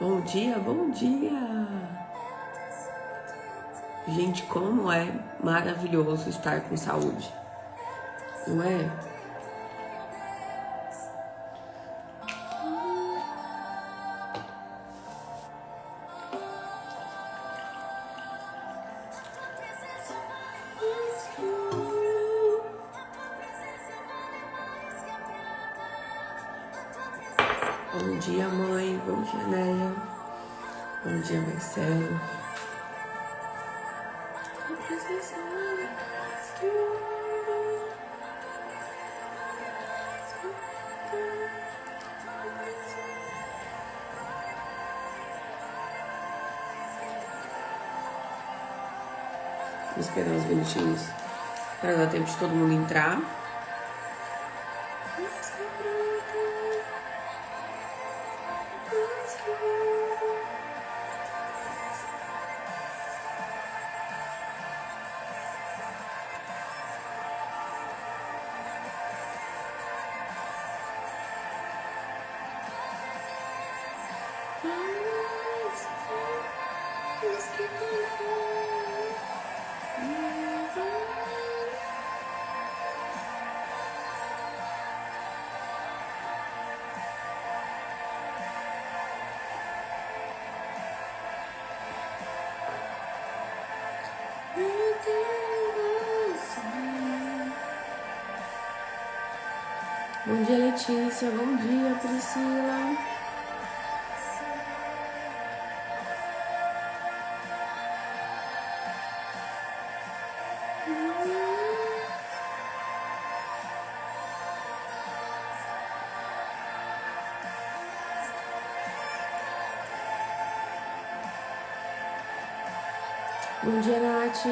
Bom dia, bom dia! Gente, como é maravilhoso estar com saúde, não é? Bom dia, mãe. Bom dia, Néia. Bom dia, Marcelo. Vou esperar uns minutinhos para dar tempo de todo mundo entrar. Bom dia, Letícia. Bom dia, Priscila. Bom dia, Nath.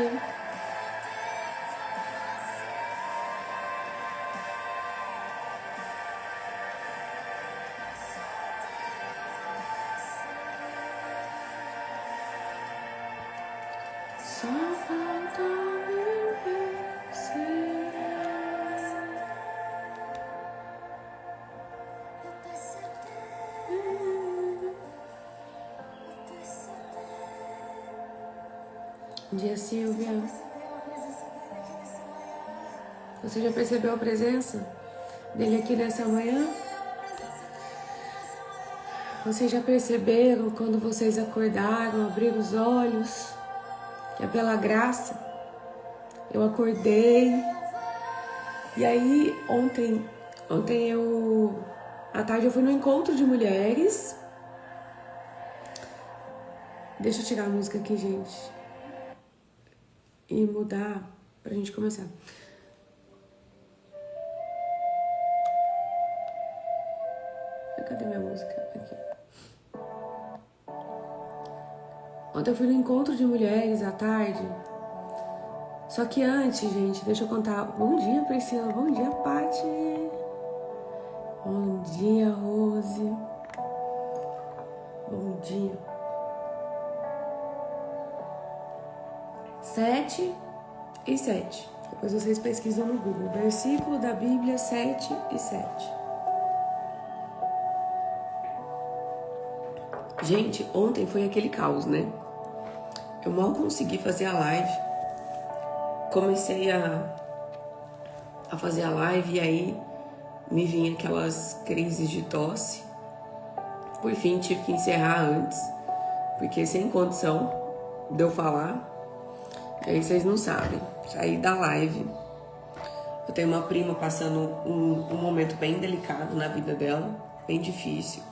Só falta você. Bom dia, Silvia. Você já percebeu a presença dele aqui nessa manhã? Vocês já perceberam quando vocês acordaram, abriram os olhos, que é pela graça? Eu acordei. E aí, ontem à tarde eu fui no encontro de mulheres. Deixa eu tirar a música aqui, gente. E mudar pra gente começar. Cadê minha música? Aqui. Ontem eu fui no encontro de mulheres à tarde. Só que antes, gente, deixa eu contar. Bom dia, Priscila. Bom dia, Paty. Bom dia, Rose. Bom dia. 7 e 7. Depois vocês pesquisam no Google. Versículo da Bíblia 7 e 7. Gente, ontem foi aquele caos, né? Eu mal consegui fazer a live. Comecei a fazer a live e aí me vinha aquelas crises de tosse. Por fim, tive que encerrar antes, porque sem condição de eu falar. E aí vocês não sabem, saí da live. Eu tenho uma prima passando um momento bem delicado na vida dela, bem difícil.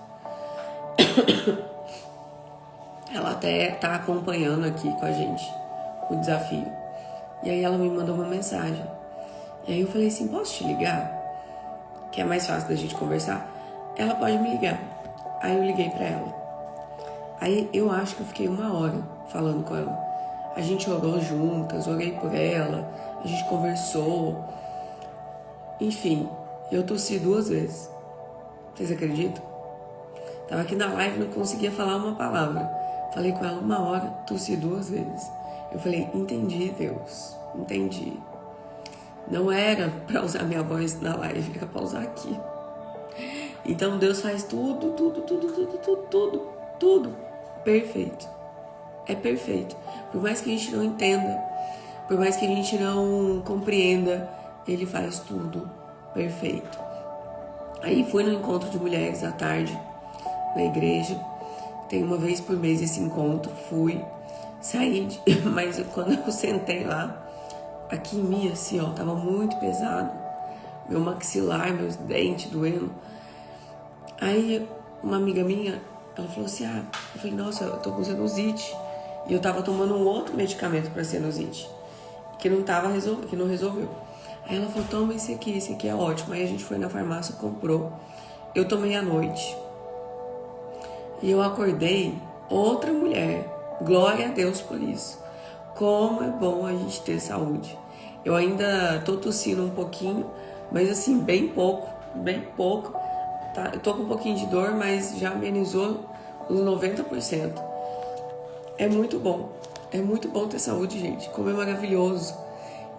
Ela até tá acompanhando aqui com a gente o desafio. E aí ela me mandou uma mensagem. E aí eu falei assim, posso te ligar? Que é mais fácil da gente conversar. Ela pode me ligar. Aí eu liguei pra ela. Aí eu acho que eu fiquei 1 hora falando com ela. A gente orou juntas, orei por ela, a gente conversou. Enfim, eu tossi 2 vezes. Vocês acreditam? Tava aqui na live e não conseguia falar uma palavra. Falei com ela 1 hora, tossi 2 vezes. Eu falei, entendi, Deus, entendi. Não era pra usar minha voz na live, era pra usar aqui. Então Deus faz tudo Tudo perfeito. É perfeito. Por mais que a gente não entenda, por mais que a gente não compreenda, ele faz tudo perfeito. Aí fui no encontro de mulheres à tarde, na igreja. Tem uma vez por mês esse encontro. Fui, saí, mas quando eu sentei lá, aqui em mim, assim, ó, tava muito pesado. Meu maxilar, meus dentes doendo. Aí uma amiga minha, ela falou assim, eu falei, nossa, eu tô com sinusite. E eu tava tomando um outro medicamento pra sinusite, que não resolveu. Aí ela falou, toma esse aqui é ótimo. Aí a gente foi na farmácia, comprou. Eu tomei à noite. E eu acordei outra mulher. Glória a Deus por isso. Como é bom a gente ter saúde. Eu ainda tô tossindo um pouquinho, mas assim, bem pouco. Tá? Eu tô com um pouquinho de dor, mas já amenizou uns 90%. É muito bom. É muito bom ter saúde, gente. Como é maravilhoso.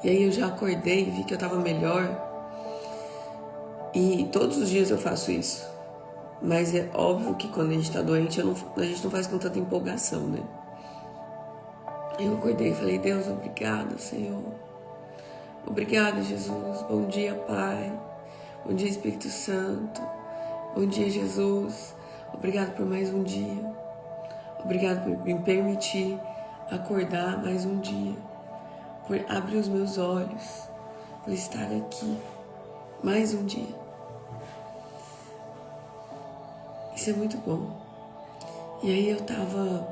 E aí eu já acordei e vi que eu tava melhor. E todos os dias eu faço isso. Mas é óbvio que quando a gente tá doente, a gente não faz com tanta empolgação, né? Eu acordei e falei, Deus, obrigado, Senhor. Obrigado, Jesus. Bom dia, Pai. Bom dia, Espírito Santo. Bom dia, Jesus. Obrigado por mais um dia. Obrigado por me permitir acordar mais um dia. Por abrir os meus olhos. Por estar aqui mais um dia. Isso é muito bom. E aí eu tava,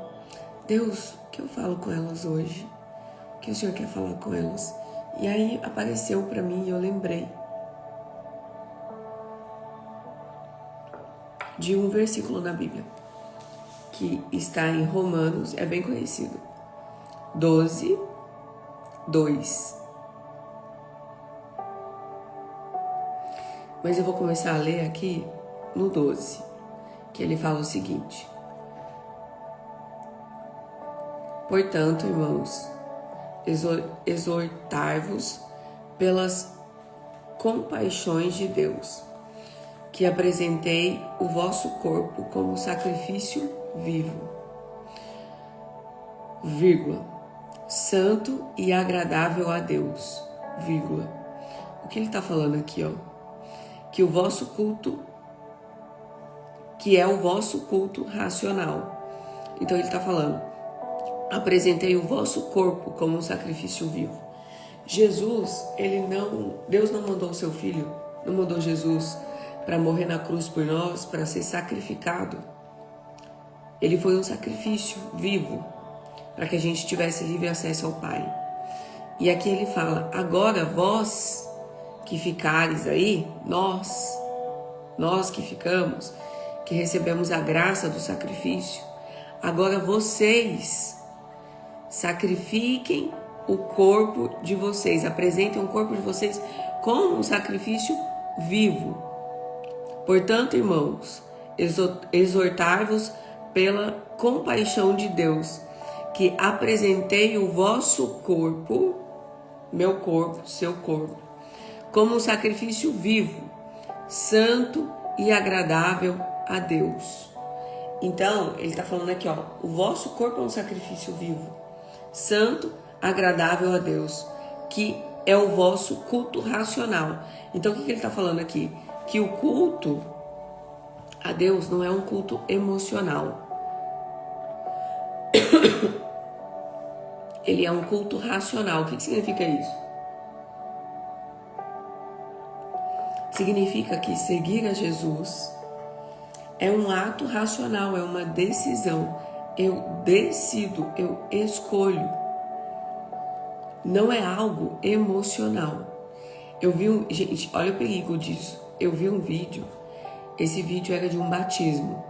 Deus, o que eu falo com elas hoje? O que o Senhor quer falar com elas? E aí apareceu pra mim e eu lembrei de um versículo na Bíblia que está em Romanos, é bem conhecido, 12, 2. Mas eu vou começar a ler aqui no 12, que ele fala o seguinte: portanto, irmãos, exortai-vos pelas compaixões de Deus, que apresentei o vosso corpo como sacrifício vivo, santo e agradável a Deus, O que ele está falando aqui, ó? Que o vosso culto, que é o vosso culto racional. Então ele está falando, apresentei o vosso corpo como um sacrifício vivo. Deus não mandou o seu filho, não mandou Jesus para morrer na cruz por nós, para ser sacrificado. Ele foi um sacrifício vivo, para que a gente tivesse livre acesso ao Pai. E aqui ele fala, agora vós que ficares aí, nós que ficamos, que recebemos a graça do sacrifício, agora vocês sacrifiquem o corpo de vocês, apresentem o corpo de vocês como um sacrifício vivo. Portanto, irmãos, exortai-vos pela compaixão de Deus, que apresentei o vosso corpo, meu corpo, seu corpo, como um sacrifício vivo, santo e agradável a Deus. Então, ele está falando aqui, ó, o vosso corpo é um sacrifício vivo, santo, agradável a Deus, que é o vosso culto racional. Então, o que ele está falando aqui? Que o culto a Deus não é um culto emocional. Ele é um culto racional. O que significa isso? Significa que seguir a Jesus é um ato racional, é uma decisão. Eu decido, eu escolho. Não é algo emocional. Gente, olha o perigo disso. Eu vi um vídeo. Esse vídeo era de um batismo.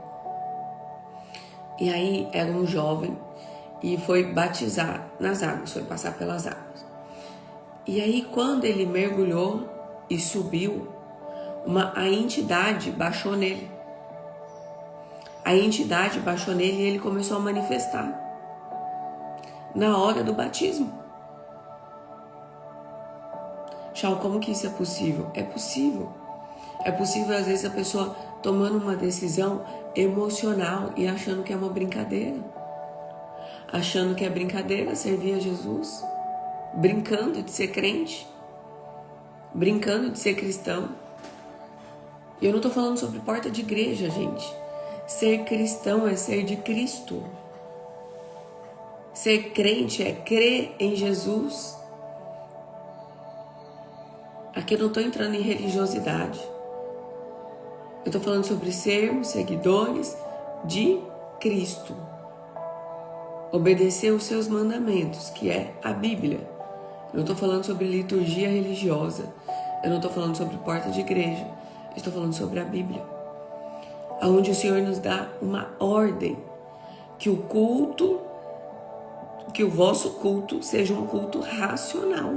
E aí era um jovem e foi batizar nas águas, foi passar pelas águas. E aí quando ele mergulhou e subiu, a entidade baixou nele. A entidade baixou nele e ele começou a manifestar na hora do batismo. Chau, como que isso é possível? É possível. É possível, às vezes, a pessoa tomando uma decisão emocional e achando que é uma brincadeira. Achando que é brincadeira servir a Jesus. Brincando de ser crente. Brincando de ser cristão. E eu não estou falando sobre porta de igreja, gente. Ser cristão é ser de Cristo. Ser crente é crer em Jesus. Aqui eu não estou entrando em religiosidade. Eu estou falando sobre sermos seguidores de Cristo. Obedecer os seus mandamentos, que é a Bíblia. Eu não estou falando sobre liturgia religiosa. Eu não estou falando sobre porta de igreja. Eu estou falando sobre a Bíblia. Onde o Senhor nos dá uma ordem. Que o vosso culto seja um culto racional.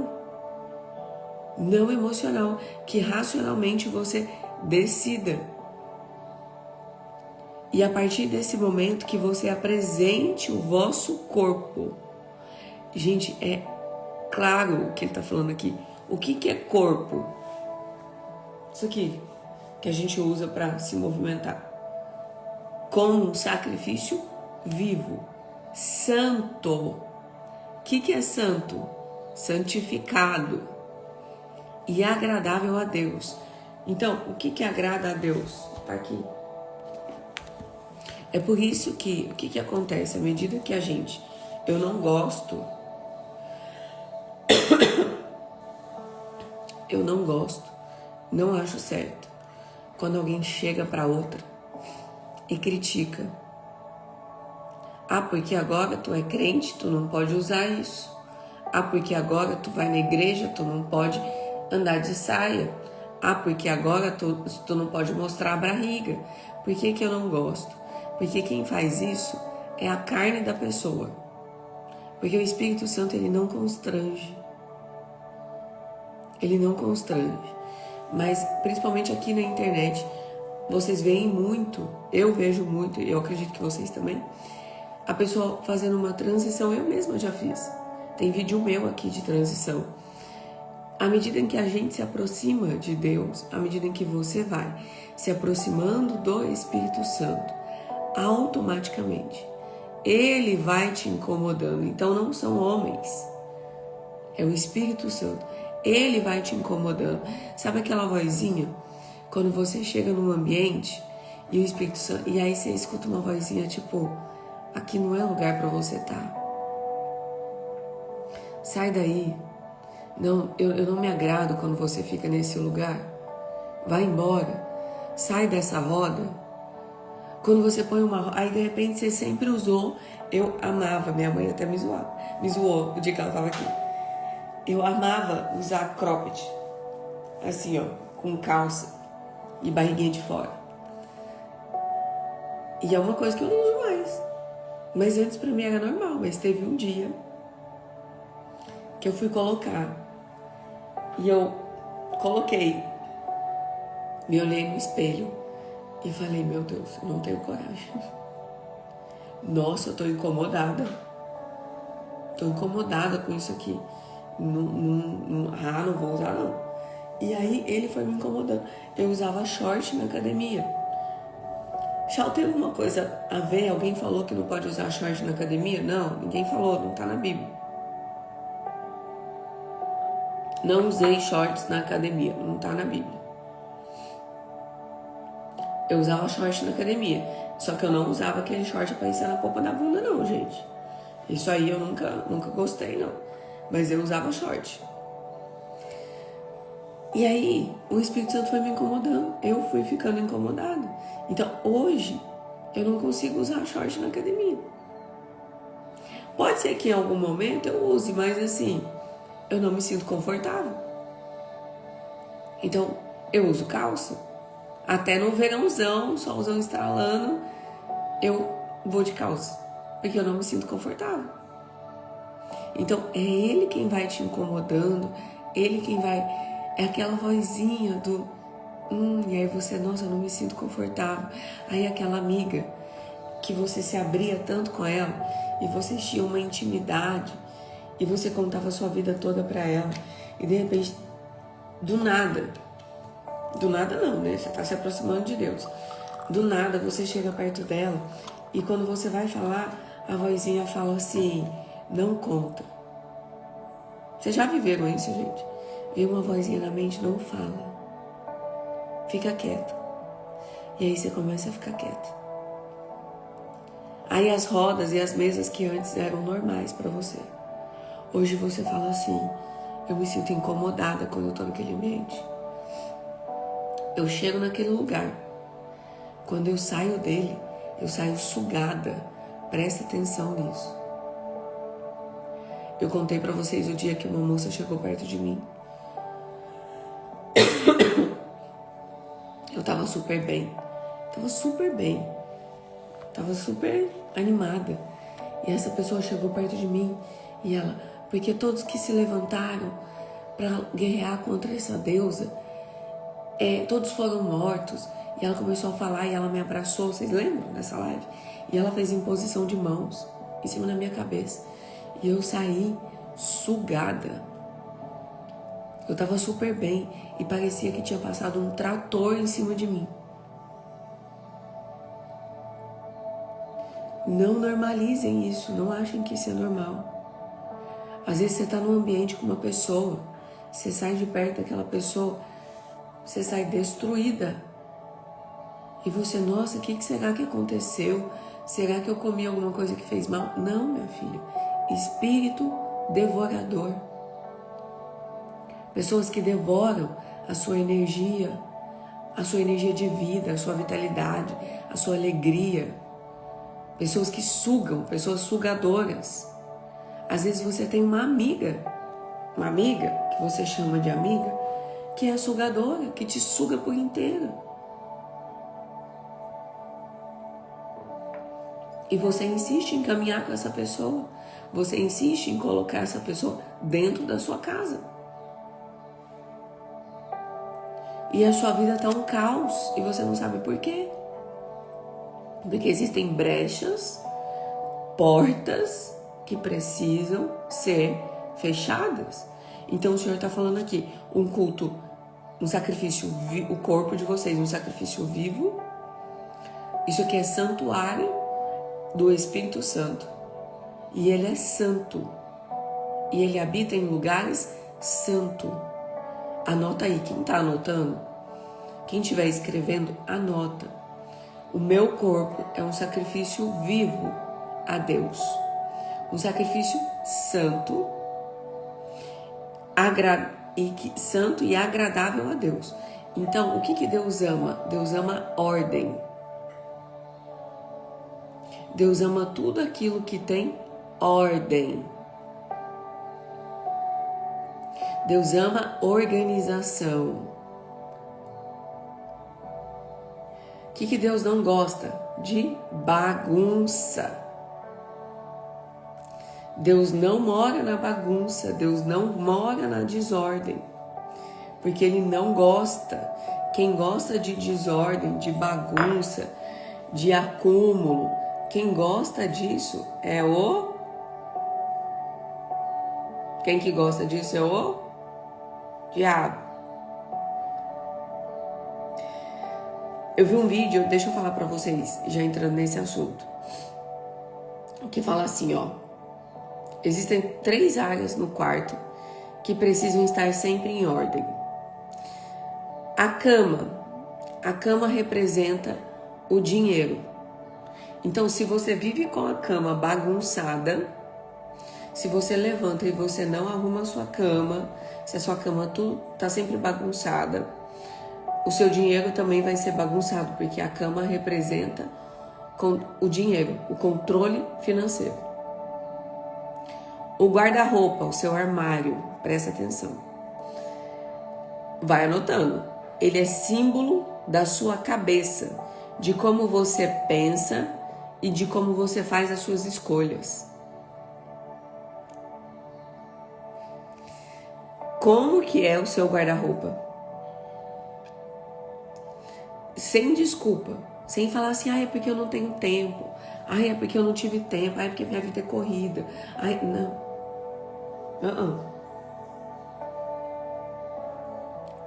Não emocional. Que racionalmente você decida. E a partir desse momento que você apresente o vosso corpo. Gente, é claro o que ele está falando aqui. O que é corpo? Isso aqui que a gente usa para se movimentar. Como um sacrifício vivo. Santo. O que é santo? Santificado. E agradável a Deus. Então, o que agrada a Deus? Está aqui. É por isso que, o que acontece? À medida que eu não gosto, não acho certo, quando alguém chega para outra e critica. Ah, porque agora tu é crente, tu não pode usar isso. Ah, porque agora tu vai na igreja, tu não pode andar de saia. Ah, porque agora tu não pode mostrar a barriga. Por que eu não gosto? Porque quem faz isso é a carne da pessoa. Porque o Espírito Santo, ele não constrange. Ele não constrange. Mas, principalmente aqui na internet, vocês veem muito, eu vejo muito, e eu acredito que vocês também, a pessoa fazendo uma transição. Eu mesma já fiz. Tem vídeo meu aqui de transição. À medida em que a gente se aproxima de Deus, à medida em que você vai se aproximando do Espírito Santo, automaticamente ele vai te incomodando. Então não são homens, é o Espírito Santo. Ele vai te incomodando. Sabe aquela vozinha? Quando você chega num ambiente e o Espírito Santo, e aí você escuta uma vozinha tipo: aqui não é lugar para você estar. Sai daí. Não, eu não me agrado quando você fica nesse lugar. Vai embora. Sai dessa roda. Quando você põe uma roda, aí de repente você sempre usou. Eu amava, minha mãe até me zoou o dia que ela estava aqui. Eu amava usar cropped, assim ó, com calça e barriguinha de fora. E é uma coisa que eu não uso mais. Mas antes pra mim era normal. Mas teve um dia que eu fui colocar. E eu coloquei. Me olhei no espelho e falei: meu Deus, eu não tenho coragem. Nossa, eu tô incomodada. Tô incomodada com isso aqui. Não vou usar não. E aí ele foi me incomodando. Eu usava short na academia. Já tem alguma coisa a ver? Alguém falou que não pode usar short na academia? Não, ninguém falou, não tá na Bíblia. Não usei shorts na academia, não tá na Bíblia. Eu usava short na academia, só que eu não usava aquele short aparecendo na polpa da bunda não, gente. Isso aí eu nunca gostei não, mas eu usava short. E aí o Espírito Santo foi me incomodando, eu fui ficando incomodada. Então hoje eu não consigo usar short na academia. Pode ser que em algum momento eu use, mas assim, eu não me sinto confortável. Então eu uso calça. Até no verãozão, solzão estralando, eu vou de calça, porque eu não me sinto confortável. Então é ele quem vai te incomodando, ele quem vai... É aquela vozinha do... e aí você, nossa, eu não me sinto confortável. Aí aquela amiga que você se abria tanto com ela e você tinha uma intimidade e você contava a sua vida toda pra ela e de repente, do nada não, né? Você tá se aproximando de Deus. Do nada você chega perto dela e quando você vai falar, a vozinha fala assim, não conta. Vocês já viveram isso, gente? Vem uma vozinha na mente, não fala. Fica quieto. E aí você começa a ficar quieto. Aí as rodas e as mesas que antes eram normais pra você. Hoje você fala assim, eu me sinto incomodada quando eu tô naquele ambiente. Eu chego naquele lugar. Quando eu saio dele, eu saio sugada. Presta atenção nisso. Eu contei pra vocês o dia que uma moça chegou perto de mim. Eu tava super bem. Tava super animada. E essa pessoa chegou perto de mim e ela, porque todos que se levantaram pra guerrear contra essa deusa, todos foram mortos. E ela começou a falar e ela me abraçou, vocês lembram dessa live? E ela fez imposição de mãos em cima da minha cabeça. E eu saí sugada. Eu tava super bem e parecia que tinha passado um trator em cima de mim. Não normalizem isso, não achem que isso é normal. Às vezes você tá num ambiente com uma pessoa, você sai de perto daquela pessoa, você sai destruída. E você, nossa, o que será que aconteceu? Será que eu comi alguma coisa que fez mal? Não, minha filha. Espírito devorador. Pessoas que devoram a sua energia de vida, a sua vitalidade, a sua alegria. Pessoas que sugam, pessoas sugadoras. Às vezes você tem uma amiga que você chama de amiga, que é sugadora, que te suga por inteiro. E você insiste em caminhar com essa pessoa. Você insiste em colocar essa pessoa dentro da sua casa. E a sua vida está um caos e você não sabe por quê. Porque existem brechas, portas que precisam ser fechadas. Então o Senhor está falando aqui, um culto, um sacrifício, o corpo de vocês, um sacrifício vivo. Isso aqui é santuário do Espírito Santo. E Ele é santo. E Ele habita em lugares santos. Anota aí, quem está anotando? Quem estiver escrevendo, anota. O meu corpo é um sacrifício vivo a Deus. Um sacrifício santo, santo e agradável a Deus. Então, o que Deus ama? Deus ama ordem. Deus ama tudo aquilo que tem ordem. Deus ama organização. O que Deus não gosta? De bagunça. Deus não mora na bagunça. Deus não mora na desordem. Porque Ele não gosta. Quem gosta de desordem, de bagunça, de acúmulo, quem gosta disso é o... Quem que gosta disso é o diabo. Eu vi um vídeo, deixa eu falar pra vocês, já entrando nesse assunto, que fala assim, ó. Existem 3 áreas no quarto que precisam estar sempre em ordem. A cama representa o dinheiro. Então, se você vive com a cama bagunçada, se você levanta e você não arruma a sua cama, se a sua cama tá sempre bagunçada, o seu dinheiro também vai ser bagunçado, porque a cama representa o dinheiro, o controle financeiro. O guarda-roupa, o seu armário, presta atenção. Vai anotando. Ele é símbolo da sua cabeça, de como você pensa e de como você faz as suas escolhas. Como que é o seu guarda-roupa? Sem desculpa, sem falar assim, é porque eu não tenho tempo, é porque eu não tive tempo, é porque minha vida é corrida, não.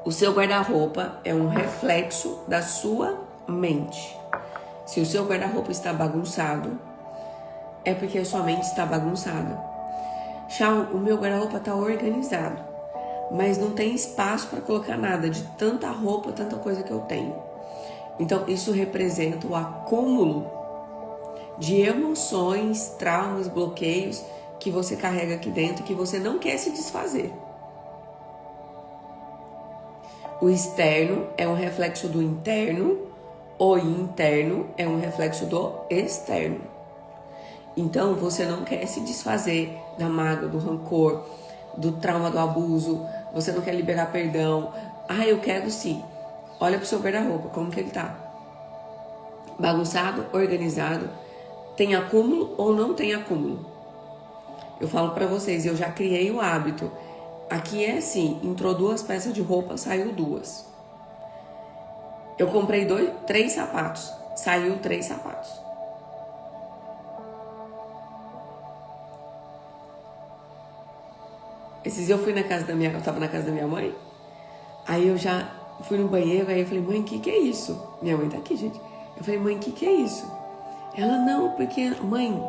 O seu guarda-roupa é um reflexo da sua mente. Se o seu guarda-roupa está bagunçado, é porque a sua mente está bagunçada. Chau, o meu guarda-roupa está organizado, mas não tem espaço para colocar nada de tanta roupa, tanta coisa que eu tenho. Então, isso representa o acúmulo de emoções, traumas, bloqueios que você carrega aqui dentro, que você não quer se desfazer. O externo é um reflexo do interno, o interno é um reflexo do externo. Então, você não quer se desfazer da mágoa, do rancor, do trauma do abuso, você não quer liberar perdão. Ah, eu quero sim. Olha pro seu guarda-roupa, como que ele tá? Bagunçado, organizado, tem acúmulo ou não tem acúmulo? Eu falo pra vocês, eu já criei o hábito. Aqui é assim, entrou 2 peças de roupa, saiu 2. Eu comprei 3 sapatos, saiu 3 sapatos. Esses dias eu fui na casa da eu tava na casa da minha mãe, aí eu já fui no banheiro, aí eu falei, mãe, que é isso? Minha mãe tá aqui, gente. Eu falei, mãe, que é isso? Ela, não, porque, mãe...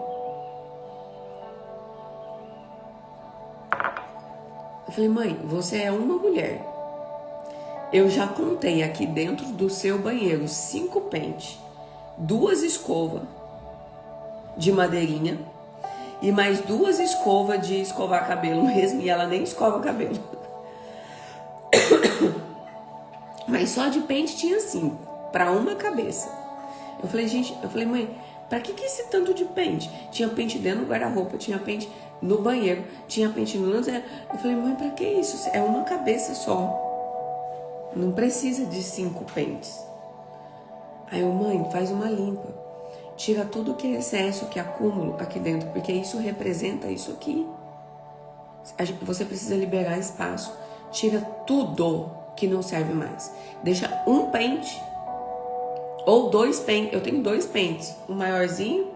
Eu falei, mãe, você é uma mulher. Eu já contei aqui dentro do seu banheiro 5 pentes, 2 escovas de madeirinha e mais 2 escovas de escovar cabelo mesmo, e ela nem escova cabelo. Mas só de pente tinha 5, para uma cabeça. Eu falei, gente, mãe, pra que esse tanto de pente? Tinha pente dentro do guarda-roupa, tinha pente no banheiro, tinha pente no lançador. Eu falei, mãe, pra que isso? É uma cabeça só. Não precisa de 5 pentes. Aí eu, mãe, faz uma limpa. Tira tudo que é excesso, que é acúmulo aqui dentro, porque isso representa isso aqui. Você precisa liberar espaço. Tira tudo que não serve mais. Deixa um pente ou 2 pentes. Eu tenho 2 pentes, um maiorzinho,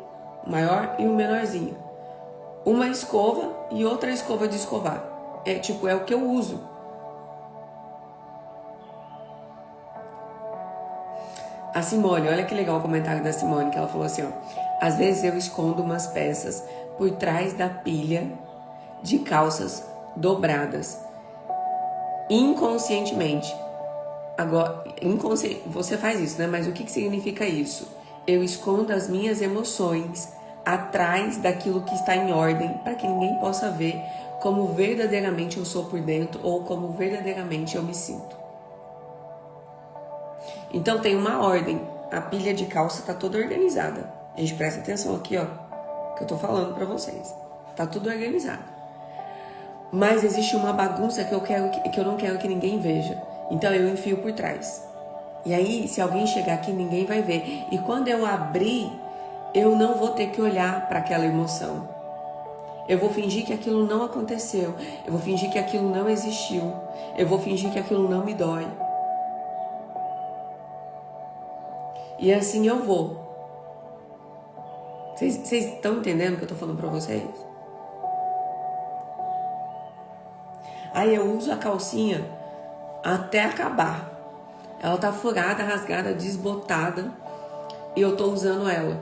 maior e um menorzinho. Uma escova e outra escova de escovar. É o que eu uso. A Simone, olha que legal o comentário da Simone, que ela falou assim, ó. Às vezes eu escondo umas peças por trás da pilha de calças dobradas. Inconscientemente. Agora, você faz isso, né? Mas o que significa isso? Eu escondo as minhas emoções atrás daquilo que está em ordem, para que ninguém possa ver como verdadeiramente eu sou por dentro ou como verdadeiramente eu me sinto. Então tem uma ordem. A pilha de calça tá toda organizada. A gente presta atenção aqui, ó, que eu tô falando pra vocês. Tá tudo organizado. Mas existe uma bagunça que eu não quero que ninguém veja. Então eu enfio por trás. E aí, se alguém chegar aqui, ninguém vai ver. E quando eu abrir, eu não vou ter que olhar para aquela emoção. Eu vou fingir que aquilo não aconteceu. Eu vou fingir que aquilo não existiu. Eu vou fingir que aquilo não me dói. E assim eu vou. Vocês estão entendendo o que eu tô falando pra vocês? Aí eu uso a calcinha até acabar. Ela tá furada, rasgada, desbotada. E eu tô usando ela.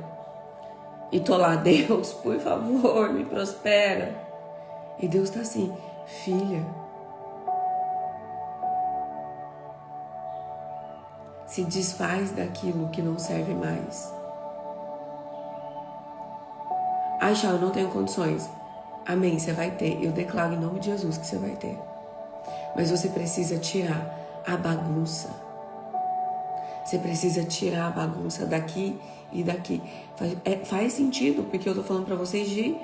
E tô lá, Deus, por favor, me prospera. E Deus tá assim, filha, se desfaz daquilo que não serve mais. Ai, Chá, eu não tenho condições. Amém, você vai ter. Eu declaro em nome de Jesus que você vai ter. Mas você precisa tirar a bagunça. Você precisa tirar a bagunça daqui e daqui. Faz sentido, porque eu tô falando pra vocês de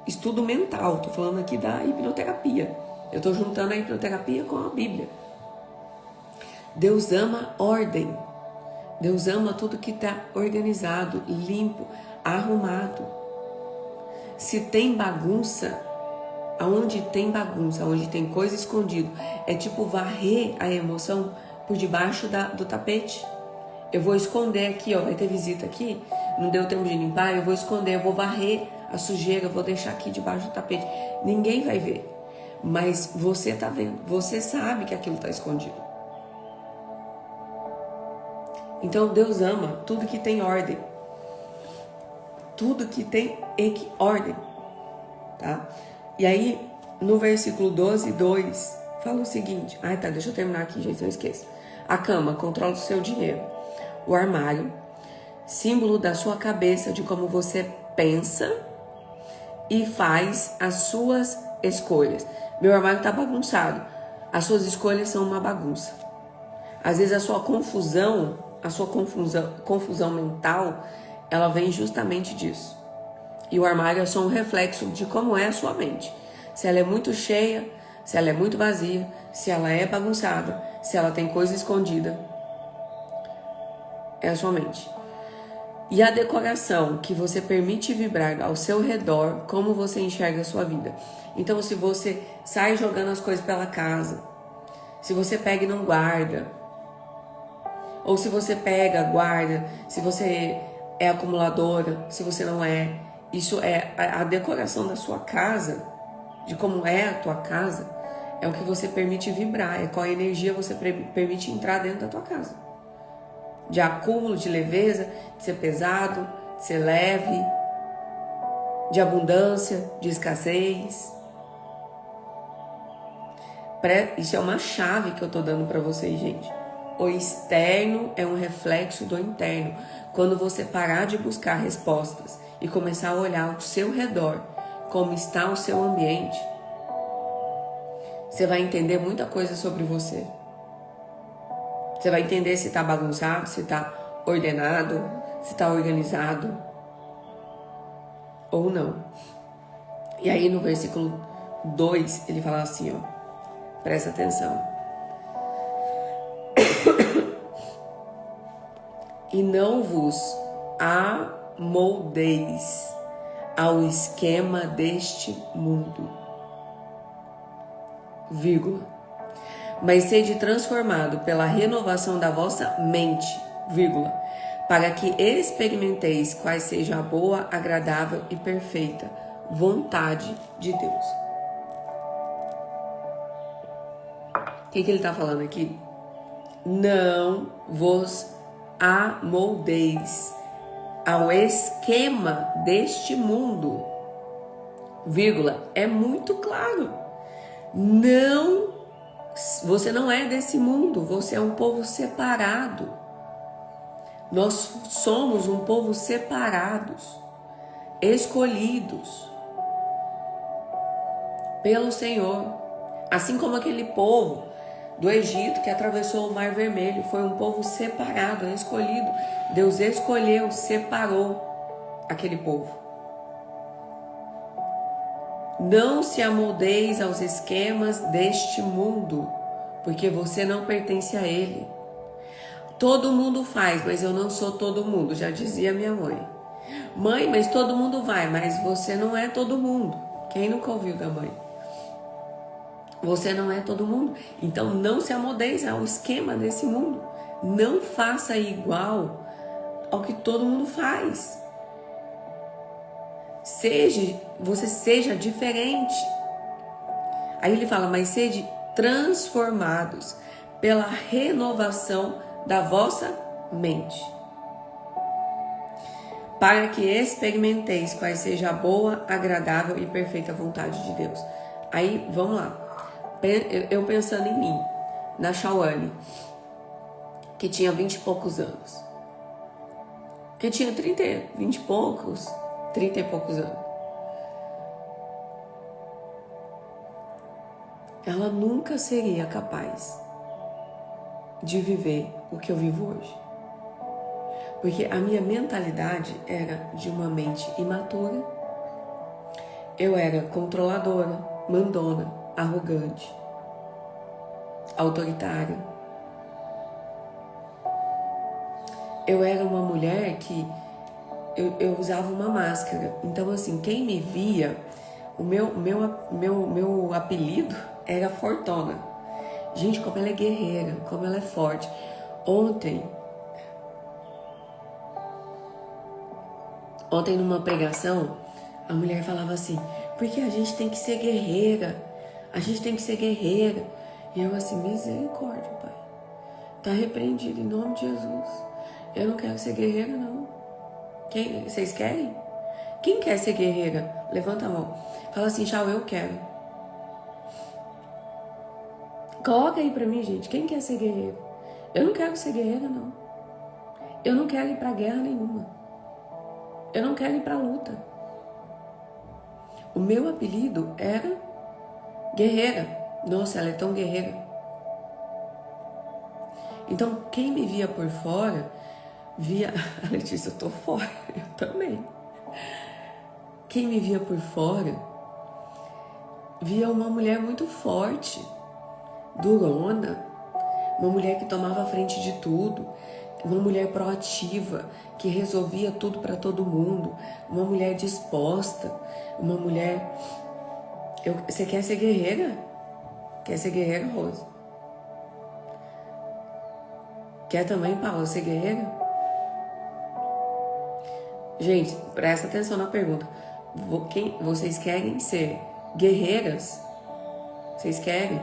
estudo mental. Tô falando aqui da hipnoterapia. Eu tô juntando a hipnoterapia com a Bíblia. Deus ama ordem. Deus ama tudo que tá organizado, limpo, arrumado. Se tem bagunça, aonde tem coisa escondida, é tipo varrer a emoção por debaixo do tapete. Eu vou esconder aqui, ó, vai ter visita aqui, não deu tempo de limpar, eu vou esconder, eu vou varrer a sujeira, eu vou deixar aqui debaixo do tapete. Ninguém vai ver, mas você tá vendo, você sabe que aquilo tá escondido. Então Deus ama tudo que tem ordem. tudo que tem ordem, tá? E aí, no versículo 12, 2, fala o seguinte. Deixa eu terminar aqui, gente, não esqueça. A cama controla o seu dinheiro. O armário, símbolo da sua cabeça, de como você pensa e faz as suas escolhas. Meu armário tá bagunçado. As suas escolhas são uma bagunça. Às vezes a sua confusão mental, ela vem justamente disso. E o armário é só um reflexo de como é a sua mente. Se ela é muito cheia, se ela é muito vazia, se ela é bagunçada, se ela tem coisa escondida. É a sua mente. E a decoração que você permite vibrar ao seu redor, como você enxerga a sua vida. Então, se você sai jogando as coisas pela casa, se você pega e não guarda, ou se você pega, guarda, se você é acumuladora, se você não é, isso é a decoração da sua casa, de como é a tua casa, é o que você permite vibrar, é qual energia você permite entrar dentro da tua casa. De acúmulo, de leveza, de ser pesado, de ser leve, de abundância, de escassez. Isso é uma chave que eu tô dando para vocês, gente. O externo é um reflexo do interno. Quando você parar de buscar respostas e começar a olhar ao seu redor, como está o seu ambiente, você vai entender muita coisa sobre você. Você vai entender se está bagunçado, se está ordenado, se está organizado ou não. E aí no versículo 2 ele fala assim, ó, presta atenção. E não vos amoldeis ao esquema deste mundo, vírgula, mas sede transformado pela renovação da vossa mente, vírgula, para que experimenteis quais seja a boa, agradável e perfeita vontade de Deus. O que ele está falando aqui? Não vos amoldeis ao esquema deste mundo, vírgula, é muito claro. Não, você não é desse mundo, você é um povo separado. Nós somos um povo separados, escolhidos pelo Senhor. Assim como aquele povo do Egito que atravessou o Mar Vermelho, foi um povo separado, escolhido. Deus escolheu, separou aquele povo. Não se amoldeis aos esquemas deste mundo, porque você não pertence a ele. Todo mundo faz, mas eu não sou todo mundo, já dizia minha mãe. Mãe, mas todo mundo vai, mas você não é todo mundo. Quem nunca ouviu da mãe? Você não é todo mundo. Então não se amoldeis ao esquema desse mundo. Não faça igual ao que todo mundo faz. Você seja diferente. Aí ele fala, mas sede transformados pela renovação da vossa mente, para que experimenteis quais seja a boa, agradável e perfeita vontade de Deus. Aí, vamos lá. Eu pensando em mim, na Shawane, que tinha 20 e poucos anos. Que tinha 30 e poucos anos. Ela nunca seria capaz de viver o que eu vivo hoje. Porque a minha mentalidade era de uma mente imatura. Eu era controladora, mandona, arrogante, autoritária. Eu era uma mulher que eu usava uma máscara. Então, assim, quem me via, o meu apelido era Fortona. Gente, como ela é guerreira, como ela é forte. Ontem numa pregação, a mulher falava assim, porque a gente tem que ser guerreira, a gente tem que ser guerreira. E eu assim, misericórdia, Pai. Tá repreendido em nome de Jesus. Eu não quero ser guerreira, não. Vocês querem? Quem quer ser guerreira? Levanta a mão. Fala assim, Chau, eu quero. Coloca aí pra mim, gente. Quem quer ser guerreira? Eu não quero ser guerreira, não. Eu não quero ir pra guerra nenhuma. Eu não quero ir pra luta. O meu apelido era guerreira. Nossa, ela é tão guerreira. Então, quem me via por fora, via... A Letícia, eu tô fora. Eu também. Quem me via por fora, via uma mulher muito forte, durona, uma mulher que tomava a frente de tudo, uma mulher proativa, que resolvia tudo para todo mundo, uma mulher disposta, uma mulher... Você quer ser guerreira? Quer ser guerreira, Rose? Quer também, Paula, ser guerreira? Gente, presta atenção na pergunta. Vocês querem ser guerreiras? Vocês querem?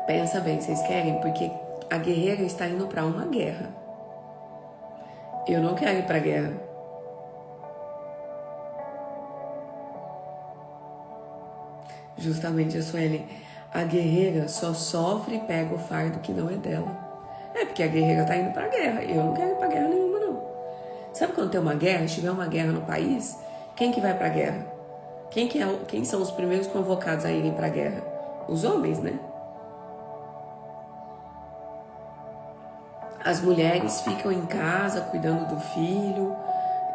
Pensa bem, vocês querem? Porque a guerreira está indo para uma guerra. Eu não quero ir para a guerra. Justamente a Sueli, a guerreira só sofre e pega o fardo que não é dela. É porque a guerreira está indo para a guerra. Eu não quero ir para guerra nenhuma, não. Sabe quando tem uma guerra, se tiver uma guerra no país, quem que vai para a guerra? Quem são os primeiros convocados a irem para a guerra? Os homens, né? As mulheres ficam em casa cuidando do filho.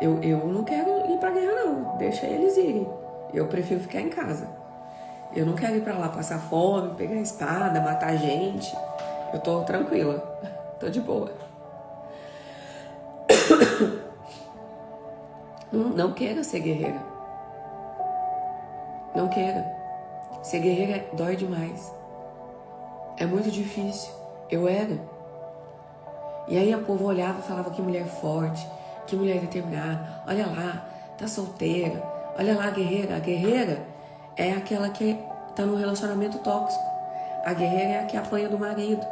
Eu não quero ir pra guerra, não. Deixa eles irem. Eu prefiro ficar em casa. Eu não quero ir pra lá passar fome, pegar espada, matar gente. Eu tô tranquila. Tô de boa. Não quero ser guerreira. Não quero. Ser guerreira dói demais. É muito difícil. Eu era. E aí a povo olhava e falava que mulher forte, que mulher determinada. Olha lá, tá solteira. Olha lá a guerreira. A guerreira é aquela que tá num relacionamento tóxico. A guerreira é a que apanha do marido.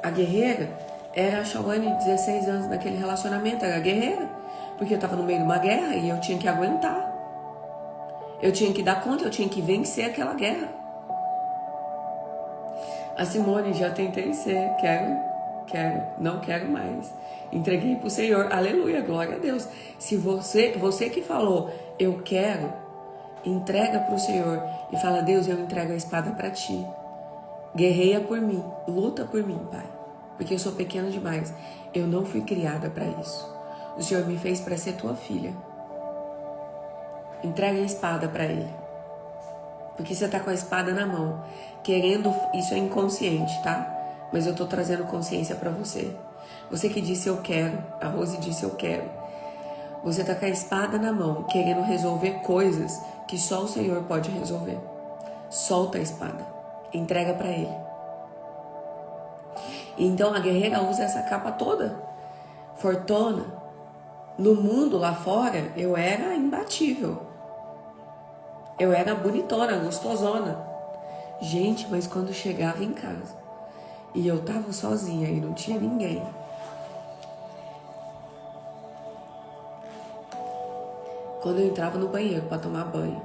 A guerreira era a Chauane de 16 anos naquele relacionamento. Era a guerreira. Porque eu tava no meio de uma guerra e eu tinha que aguentar. Eu tinha que dar conta, eu tinha que vencer aquela guerra. A Simone, já tentei ser, não quero mais. Entreguei pro Senhor, aleluia, glória a Deus. Se você que falou, eu quero, entrega pro Senhor e fala, Deus, eu entrego a espada para ti. Guerreia por mim, luta por mim, Pai, porque eu sou pequena demais. Eu não fui criada para isso. O Senhor me fez para ser tua filha. Entrega a espada para Ele. Porque você tá com a espada na mão, querendo, isso é inconsciente, tá? Mas eu tô trazendo consciência para você. Você que disse eu quero, a Rose disse eu quero. Você tá com a espada na mão, querendo resolver coisas que só o Senhor pode resolver. Solta a espada, entrega para Ele. Então a guerreira usa essa capa toda, fortuna. No mundo lá fora, eu era imbatível. Eu era bonitona, gostosona. Gente, mas quando chegava em casa e eu tava sozinha e não tinha ninguém, quando eu entrava no banheiro para tomar banho,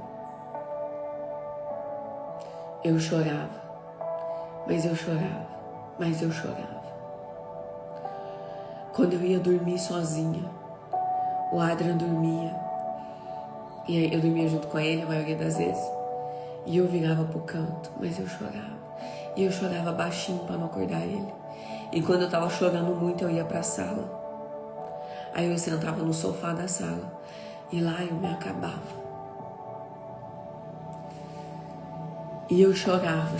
eu chorava, mas eu chorava, mas eu chorava. Quando eu ia dormir sozinha, o Adrian dormia, e aí eu dormia junto com ele a maioria das vezes, e eu virava pro canto, mas eu chorava. E eu chorava baixinho para não acordar ele. E quando eu tava chorando muito, eu ia pra sala. Aí eu sentava no sofá da sala. E lá eu me acabava. E eu chorava.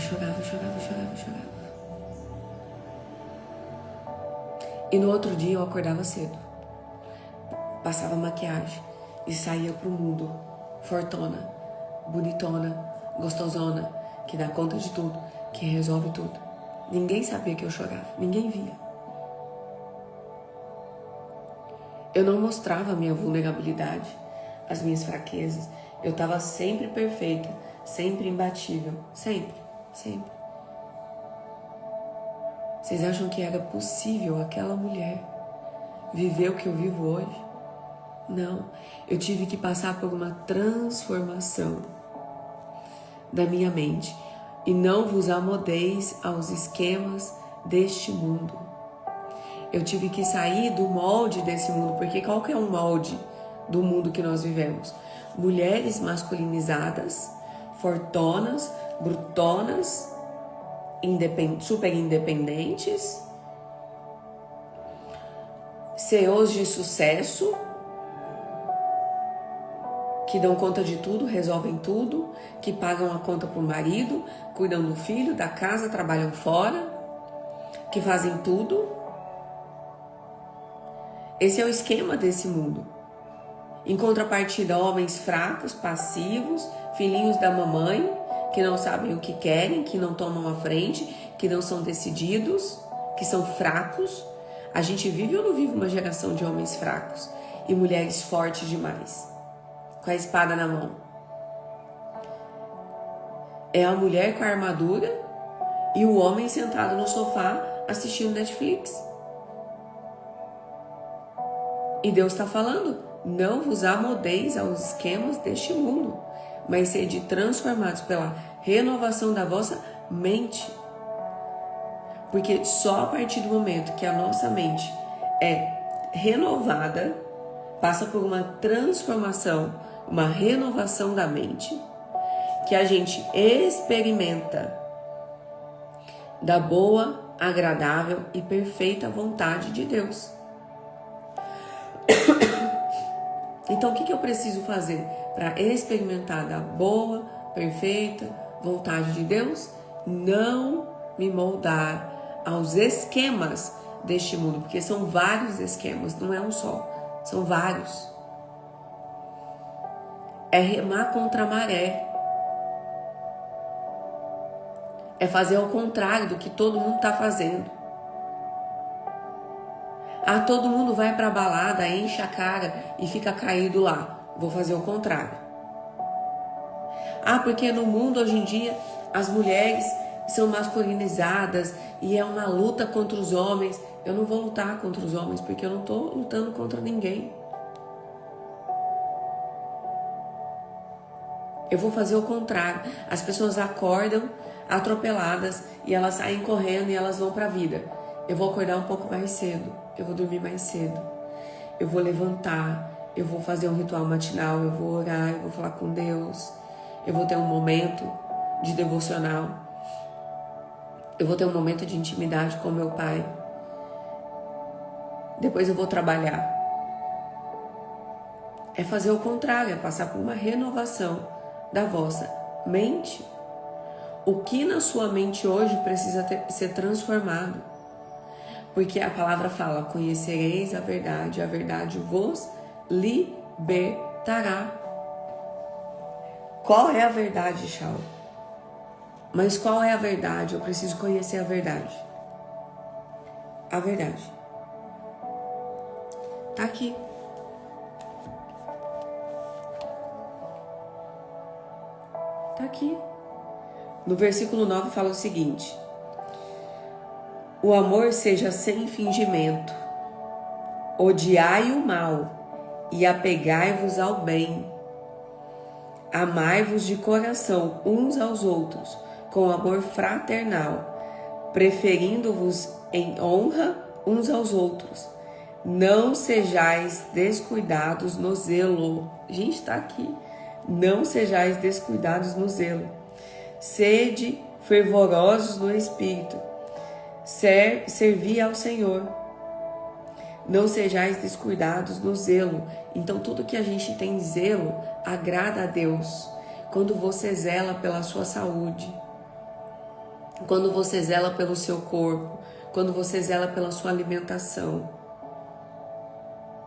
E no outro dia eu acordava cedo. Passava maquiagem. E saía pro mundo. Fortona, bonitona, gostosona, que dá conta de tudo, que resolve tudo. Ninguém sabia que eu chorava, ninguém via. Eu não mostrava a minha vulnerabilidade, as minhas fraquezas. Eu estava sempre perfeita, sempre imbatível, sempre. Vocês acham que era possível aquela mulher viver o que eu vivo hoje? Não. Eu tive que passar por uma transformação da minha mente. E não vos amodeis aos esquemas deste mundo. Eu tive que sair do molde desse mundo, porque qual que é o molde do mundo que nós vivemos? Mulheres masculinizadas, fortonas, brutonas, super independentes, CEOs de sucesso, que dão conta de tudo, resolvem tudo, que pagam a conta pro marido, cuidam do filho, da casa, trabalham fora, que fazem tudo. Esse é o esquema desse mundo. Em contrapartida, homens fracos, passivos, filhinhos da mamãe, que não sabem o que querem, que não tomam a frente, que não são decididos, que são fracos. A gente vive ou não vive uma geração de homens fracos e mulheres fortes demais, com a espada na mão? É a mulher com a armadura e o homem sentado no sofá assistindo Netflix. E Deus está falando: não vos amodeis aos esquemas deste mundo, mas sede transformados pela renovação da vossa mente. Porque só a partir do momento que a nossa mente é renovada, passa por uma transformação, uma renovação da mente, que a gente experimenta da boa, agradável e perfeita vontade de Deus. Então, o que eu preciso fazer para experimentar da boa, perfeita vontade de Deus? Não me moldar aos esquemas deste mundo, porque são vários esquemas, não é um só, são vários. É remar contra a maré. É fazer ao contrário do que todo mundo está fazendo. Ah, todo mundo vai pra balada, enche a cara e fica caído lá. Vou fazer o contrário. Ah, porque no mundo hoje em dia as mulheres são masculinizadas e é uma luta contra os homens. Eu não vou lutar contra os homens porque eu não estou lutando contra ninguém. Eu vou fazer o contrário. As pessoas acordam atropeladas e elas saem correndo e elas vão para a vida. Eu vou acordar um pouco mais cedo, eu vou dormir mais cedo, eu vou levantar, eu vou fazer um ritual matinal, eu vou orar, eu vou falar com Deus, eu vou ter um momento de devocional, eu vou ter um momento de intimidade com meu pai, depois eu vou trabalhar. É fazer o contrário, é passar por uma renovação da vossa mente. O que na sua mente hoje precisa ser transformado? Porque a palavra fala: conhecereis a verdade vos libertará. Qual é a verdade, Shaul? Mas qual é a verdade? Eu preciso conhecer a verdade. A verdade tá aqui. Tá aqui. No versículo 9 fala o seguinte: o amor seja sem fingimento, odiai o mal e apegai-vos ao bem. Amai-vos de coração uns aos outros, com amor fraternal, preferindo-vos em honra uns aos outros. Não sejais descuidados no zelo. Gente, está aqui. Não sejais descuidados no zelo. Sede fervorosos no espírito. Servi ao Senhor. Não sejais descuidados no zelo. Então, tudo que a gente tem zelo agrada a Deus. Quando você zela pela sua saúde, quando você zela pelo seu corpo, quando você zela pela sua alimentação,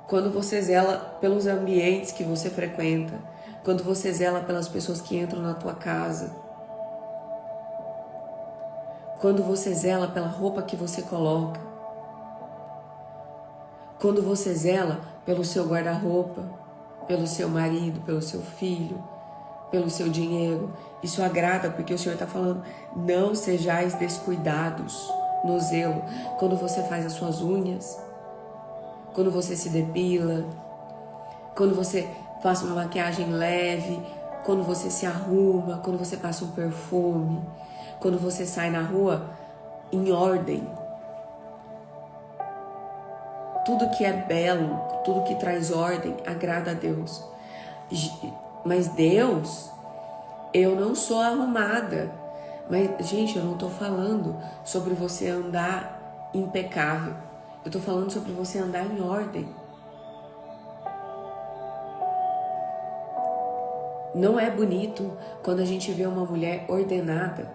quando você zela pelos ambientes que você frequenta, quando você zela pelas pessoas que entram na tua casa, quando você zela pela roupa que você coloca, quando você zela pelo seu guarda-roupa, pelo seu marido, pelo seu filho, pelo seu dinheiro, isso agrada, porque o Senhor está falando: não sejais descuidados no zelo, quando você faz as suas unhas, quando você se depila, quando você passa uma maquiagem leve, quando você se arruma, quando você passa um perfume, quando você sai na rua em ordem. Tudo que é belo, tudo que traz ordem, agrada a Deus. Mas Deus, eu não sou arrumada. Mas, gente, eu não tô falando sobre você andar impecável. Eu tô falando sobre você andar em ordem. Não é bonito quando a gente vê uma mulher ordenada.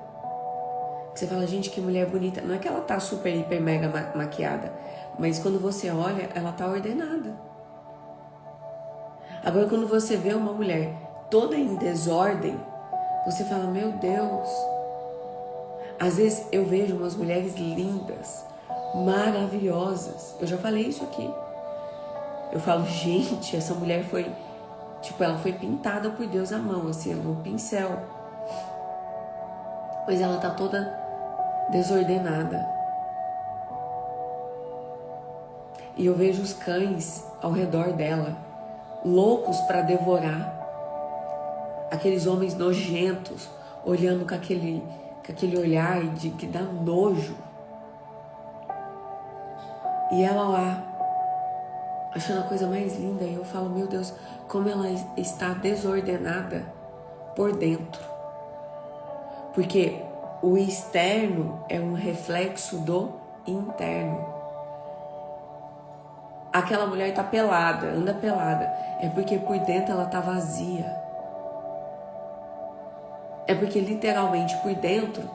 Você fala, gente, que mulher bonita. Não é que ela tá super, hiper, mega maquiada. Mas quando você olha, ela tá ordenada. Agora, quando você vê uma mulher toda em desordem, você fala, meu Deus. Às vezes eu vejo umas mulheres lindas, maravilhosas. Eu já falei isso aqui. Eu falo, gente, essa mulher foi... Tipo, ela foi pintada por Deus à mão, assim, no pincel. Mas ela tá toda desordenada. E eu vejo os cães ao redor dela, loucos para devorar. Aqueles homens nojentos, olhando com aquele olhar que dá nojo. E ela lá, achando a coisa mais linda. E eu falo, meu Deus, como ela está desordenada por dentro. Porque o externo é um reflexo do interno. Aquela mulher está pelada, anda pelada. É porque por dentro ela está vazia. É porque literalmente por dentro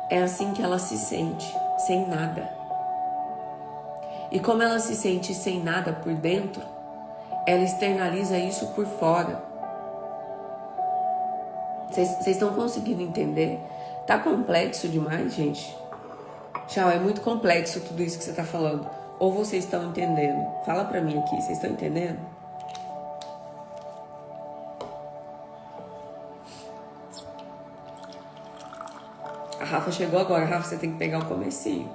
é assim que ela se sente, sem nada. E como ela se sente sem nada por dentro, ela externaliza isso por fora. Vocês estão conseguindo entender? Tá complexo demais, gente? Tchau, é muito complexo tudo isso que você tá falando. Ou vocês estão entendendo? Fala pra mim aqui, vocês estão entendendo? A Rafa chegou agora. Rafa, você tem que pegar o comecinho.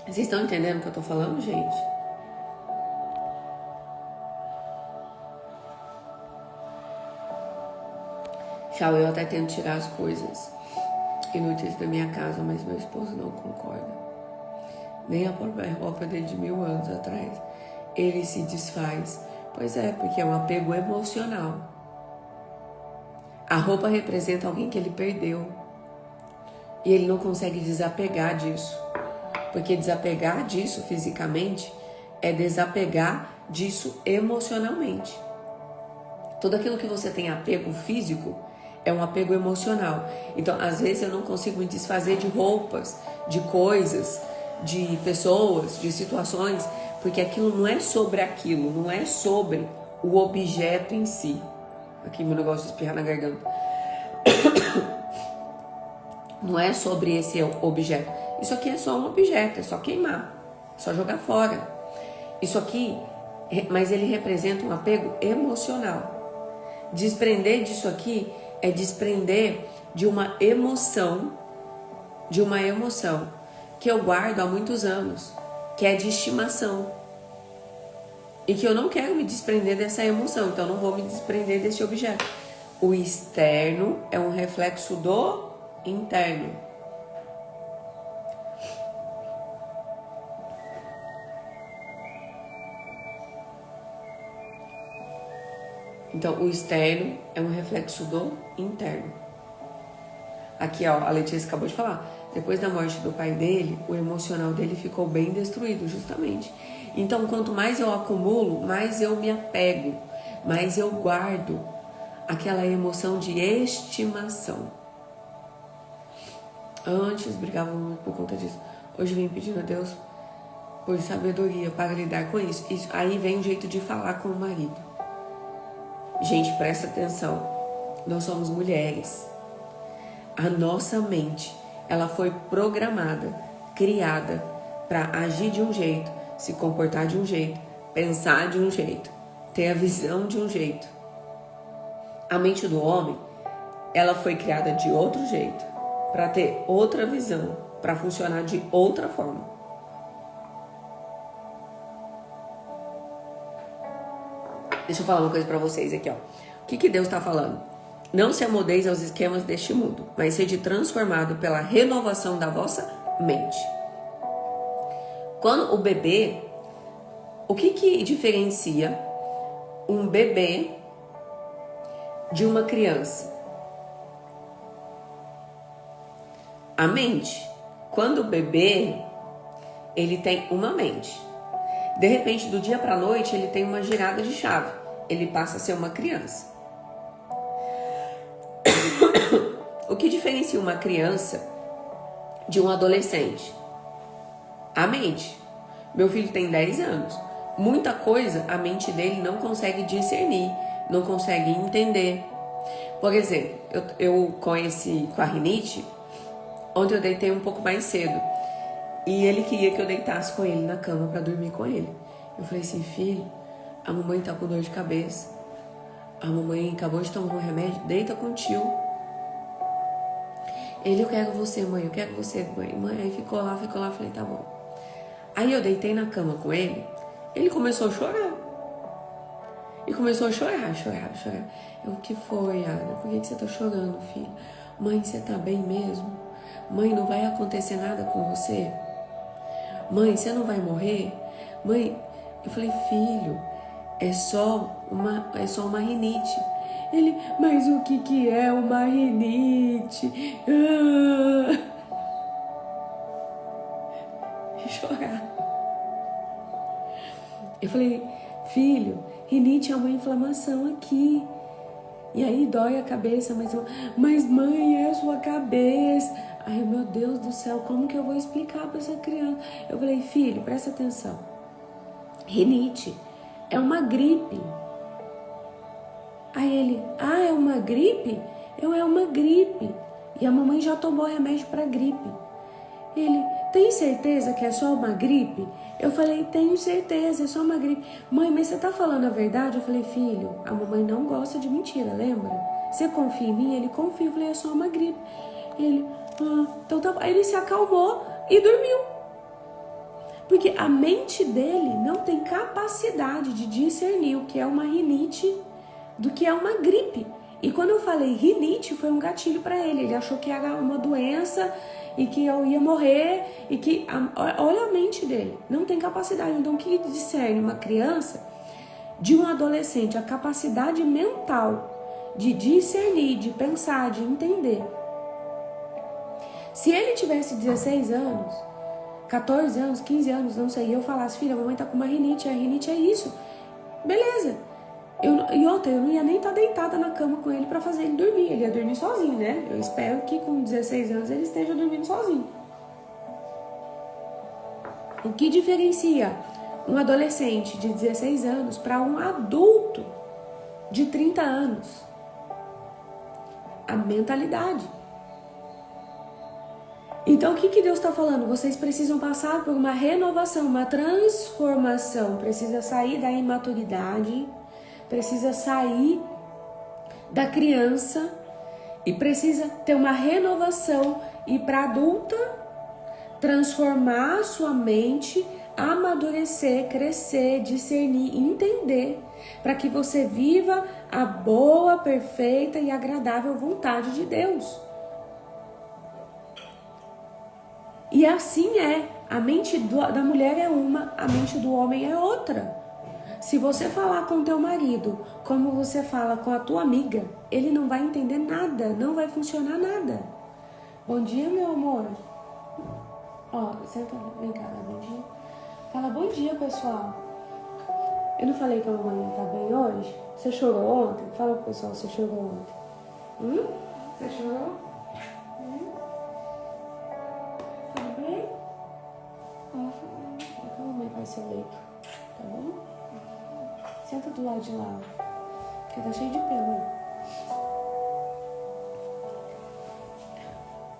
Vocês estão entendendo o que eu tô falando, gente? Tchau, eu até tento tirar as coisas inúteis da minha casa, mas meu esposo não concorda. Nem a própria roupa dele de 1000 anos atrás. Ele se desfaz. Pois é, porque é um apego emocional. A roupa representa alguém que ele perdeu. E ele não consegue desapegar disso. Porque desapegar disso fisicamente é desapegar disso emocionalmente. Tudo aquilo que você tem apego físico é um apego emocional. Então, às vezes eu não consigo me desfazer de roupas, de coisas, de pessoas, de situações, porque aquilo não é sobre aquilo, não é sobre o objeto em si. Aqui meu negócio de espirrar na garganta. Não é sobre esse objeto. Isso aqui é só um objeto, é só queimar, é só jogar fora. Isso aqui, mas ele representa um apego emocional. Desprender disso aqui é desprender de uma emoção que eu guardo há muitos anos, que é de estimação. E que eu não quero me desprender dessa emoção, então eu não vou me desprender desse objeto. O externo é um reflexo do interno. Então, o externo é um reflexo do interno. Aqui, ó, a Letícia acabou de falar. Depois da morte do pai dele, o emocional dele ficou bem destruído, justamente. Então, quanto mais eu acumulo, mais eu me apego, mais eu guardo aquela emoção de estimação. Antes brigavam muito por conta disso. Hoje vem pedindo a Deus por sabedoria para lidar com isso. Aí vem o jeito de falar com o marido. Gente, presta atenção. Nós somos mulheres. A nossa mente, ela foi programada, criada para agir de um jeito, se comportar de um jeito, pensar de um jeito, ter a visão de um jeito. A mente do homem, ela foi criada de outro jeito, para ter outra visão, para funcionar de outra forma. Deixa eu falar uma coisa para vocês aqui, ó. O que Deus está falando? Não se amoldeis aos esquemas deste mundo, mas sede transformado pela renovação da vossa mente. Quando o bebê, o que diferencia um bebê de uma criança? A mente. Quando o bebê, ele tem uma mente. De repente, do dia para a noite, ele tem uma girada de chave. Ele passa a ser uma criança. O que diferencia uma criança de um adolescente? A mente. Meu filho tem 10 anos. Muita coisa a mente dele não consegue discernir, não consegue entender. Por exemplo, eu com a rinite, ontem eu deitei um pouco mais cedo. E ele queria que eu deitasse com ele na cama para dormir com ele. Eu falei assim, filho, a mamãe tá com dor de cabeça. A mamãe acabou de tomar um remédio, deita com o tio. Ele, eu quero você, mãe, eu quero você, mãe. Aí ficou lá, falei, tá bom. Aí eu deitei na cama com ele, ele começou a chorar. E começou a chorar. Eu, o que foi, Ada? Por que você tá chorando, filho? Mãe, você tá bem mesmo? Mãe, não vai acontecer nada com você? Mãe, você não vai morrer? Mãe, eu falei, filho, é só uma rinite. Ele, mas o que é uma rinite? Chorar. Eu falei, filho, rinite é uma inflamação aqui. E aí dói a cabeça, mas mãe, é a sua cabeça. Ai, meu Deus do céu, como que eu vou explicar para essa criança? Eu falei, filho, presta atenção. Rinite é uma gripe. Aí ele, é uma gripe? É uma gripe. E a mamãe já tomou remédio para gripe. Ele, tem certeza que é só uma gripe? Eu falei, tenho certeza, é só uma gripe. Mãe, mas você tá falando a verdade? Eu falei, filho, a mamãe não gosta de mentira, lembra? Você confia em mim? Ele confia. Eu falei, é só uma gripe. Ele, então tá. Aí ele se acalmou e dormiu. Porque a mente dele não tem capacidade de discernir o que é uma rinite do que é uma gripe. E quando eu falei rinite, foi um gatilho para ele. Ele achou que era uma doença e que eu ia morrer. E que, olha a mente dele, não tem capacidade. Então o que discerne uma criança de um adolescente? A capacidade mental de discernir, de pensar, de entender. Se ele tivesse 16 anos, 14 anos, 15 anos, não sei, e eu falasse, filha, a mamãe tá com uma rinite, a rinite é isso. Beleza. E outra, eu não ia nem estar deitada na cama com ele pra fazer ele dormir. Ele ia dormir sozinho, né? Eu espero que com 16 anos ele esteja dormindo sozinho. O que diferencia um adolescente de 16 anos para um adulto de 30 anos? A mentalidade. Então, o que Deus está falando? Vocês precisam passar por uma renovação, uma transformação. Precisa sair da imaturidade, precisa sair da criança e precisa ter uma renovação. E para adulta, transformar a sua mente, amadurecer, crescer, discernir, entender, para que você viva a boa, perfeita e agradável vontade de Deus. E assim é, a mente da mulher é uma, a mente do homem é outra. Se você falar com o teu marido como você fala com a tua amiga, ele não vai entender nada, não vai funcionar nada. Bom dia, meu amor. Ó, senta, vem cá, bom dia. Fala bom dia, pessoal. Eu não falei que a mamãe tá bem hoje? Você chorou ontem? Fala pro pessoal, você chorou ontem. Você chorou? Tudo bem? A mamãe vai ser leito, tá bom? Senta do lado de lá, porque tá cheio de pelo.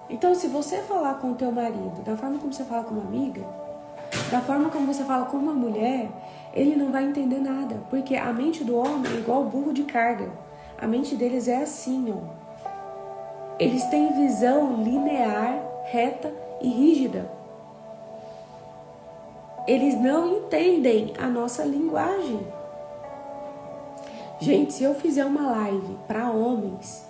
Então, se você falar com o teu marido da forma como você fala com uma amiga, da forma como você fala com uma mulher, ele não vai entender nada. Porque a mente do homem é igual o burro de carga. A mente deles é assim, ó. Eles têm visão linear, reta e rígida. Eles não entendem a nossa linguagem. Gente, se eu fizer uma live para homens,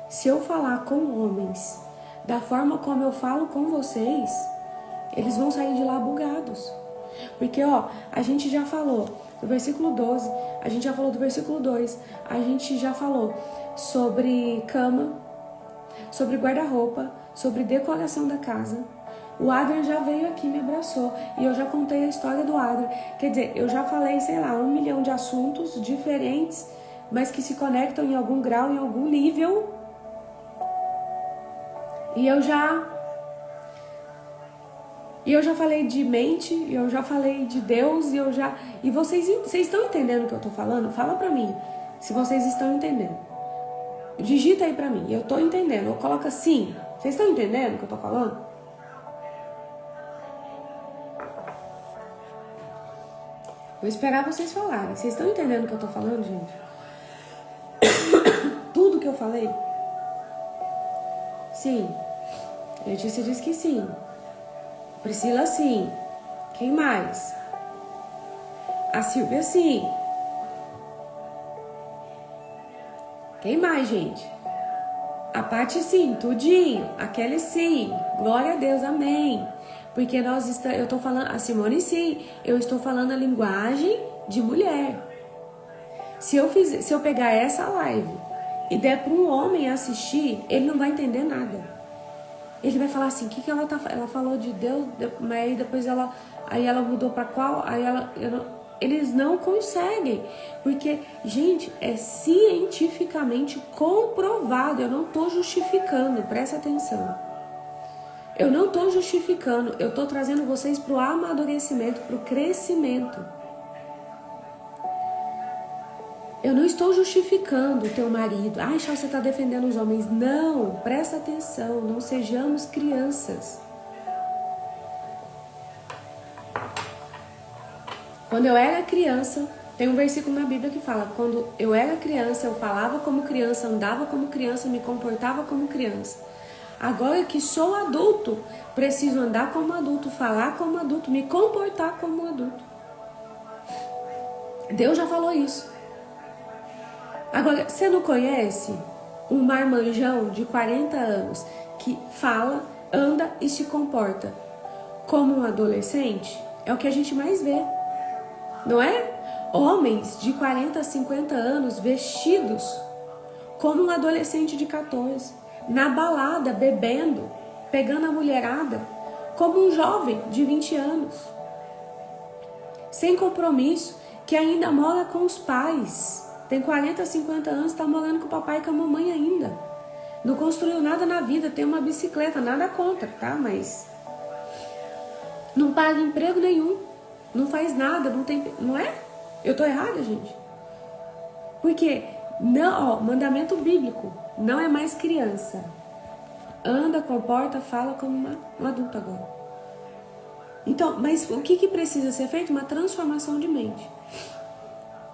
se eu falar com homens da forma como eu falo com vocês, eles vão sair de lá bugados. Porque, a gente já falou do versículo 12, a gente já falou do versículo 2, a gente já falou sobre cama, sobre guarda-roupa, sobre decoração da casa. O Adrian já veio aqui, me abraçou, e eu já contei a história do Adrian. Quer dizer, eu já falei, 1 milhão de assuntos diferentes, mas que se conectam em algum grau, em algum nível. E eu já falei de mente, eu já falei de Deus, e vocês estão entendendo o que eu tô falando? Fala pra mim, se vocês estão entendendo. Digita aí pra mim, eu tô entendendo, ou coloca sim. Vocês estão entendendo o que eu tô falando? Vou esperar vocês falarem. Vocês estão entendendo o que eu tô falando, gente? Tudo que eu falei? Sim. Letícia disse que sim. Priscila, sim. Quem mais? A Silvia, sim. Quem mais, gente? A Paty, sim. Tudinho. A Kelly, sim. Glória a Deus, amém. Porque eu tô falando... A Simone, sim. Eu estou falando a linguagem de mulher. Se eu pegar essa live e der para um homem assistir, ele não vai entender nada. Ele vai falar assim, o que ela falou de Deus, mas aí depois ela mudou para qual? Eles não conseguem, porque, gente, é cientificamente comprovado. Eu não tô justificando, presta atenção. Eu não tô justificando, eu tô trazendo vocês pro amadurecimento, pro crescimento. Eu não estou justificando o teu marido. Ai, Charles, você está defendendo os homens. Não, presta atenção, não sejamos crianças. Quando eu era criança, tem um versículo na Bíblia que fala, quando eu era criança, eu falava como criança, andava como criança, me comportava como criança. Agora que sou adulto, preciso andar como adulto, falar como adulto, me comportar como adulto. Deus já falou isso. Agora, você não conhece um marmanjão de 40 anos que fala, anda e se comporta como um adolescente? É o que a gente mais vê, não é? Homens de 40, 50 anos vestidos como um adolescente de 14, na balada, bebendo, pegando a mulherada, como um jovem de 20 anos, sem compromisso, que ainda mora com os pais. Tem 40, 50 anos, está morando com o papai e com a mamãe ainda. Não construiu nada na vida, tem uma bicicleta, nada contra, tá? Mas não paga emprego nenhum, não faz nada, não é? Eu tô errada, gente? Porque, não, mandamento bíblico, não é mais criança. Anda, comporta, fala como um adulto agora. Então, mas o que precisa ser feito? Uma transformação de mente.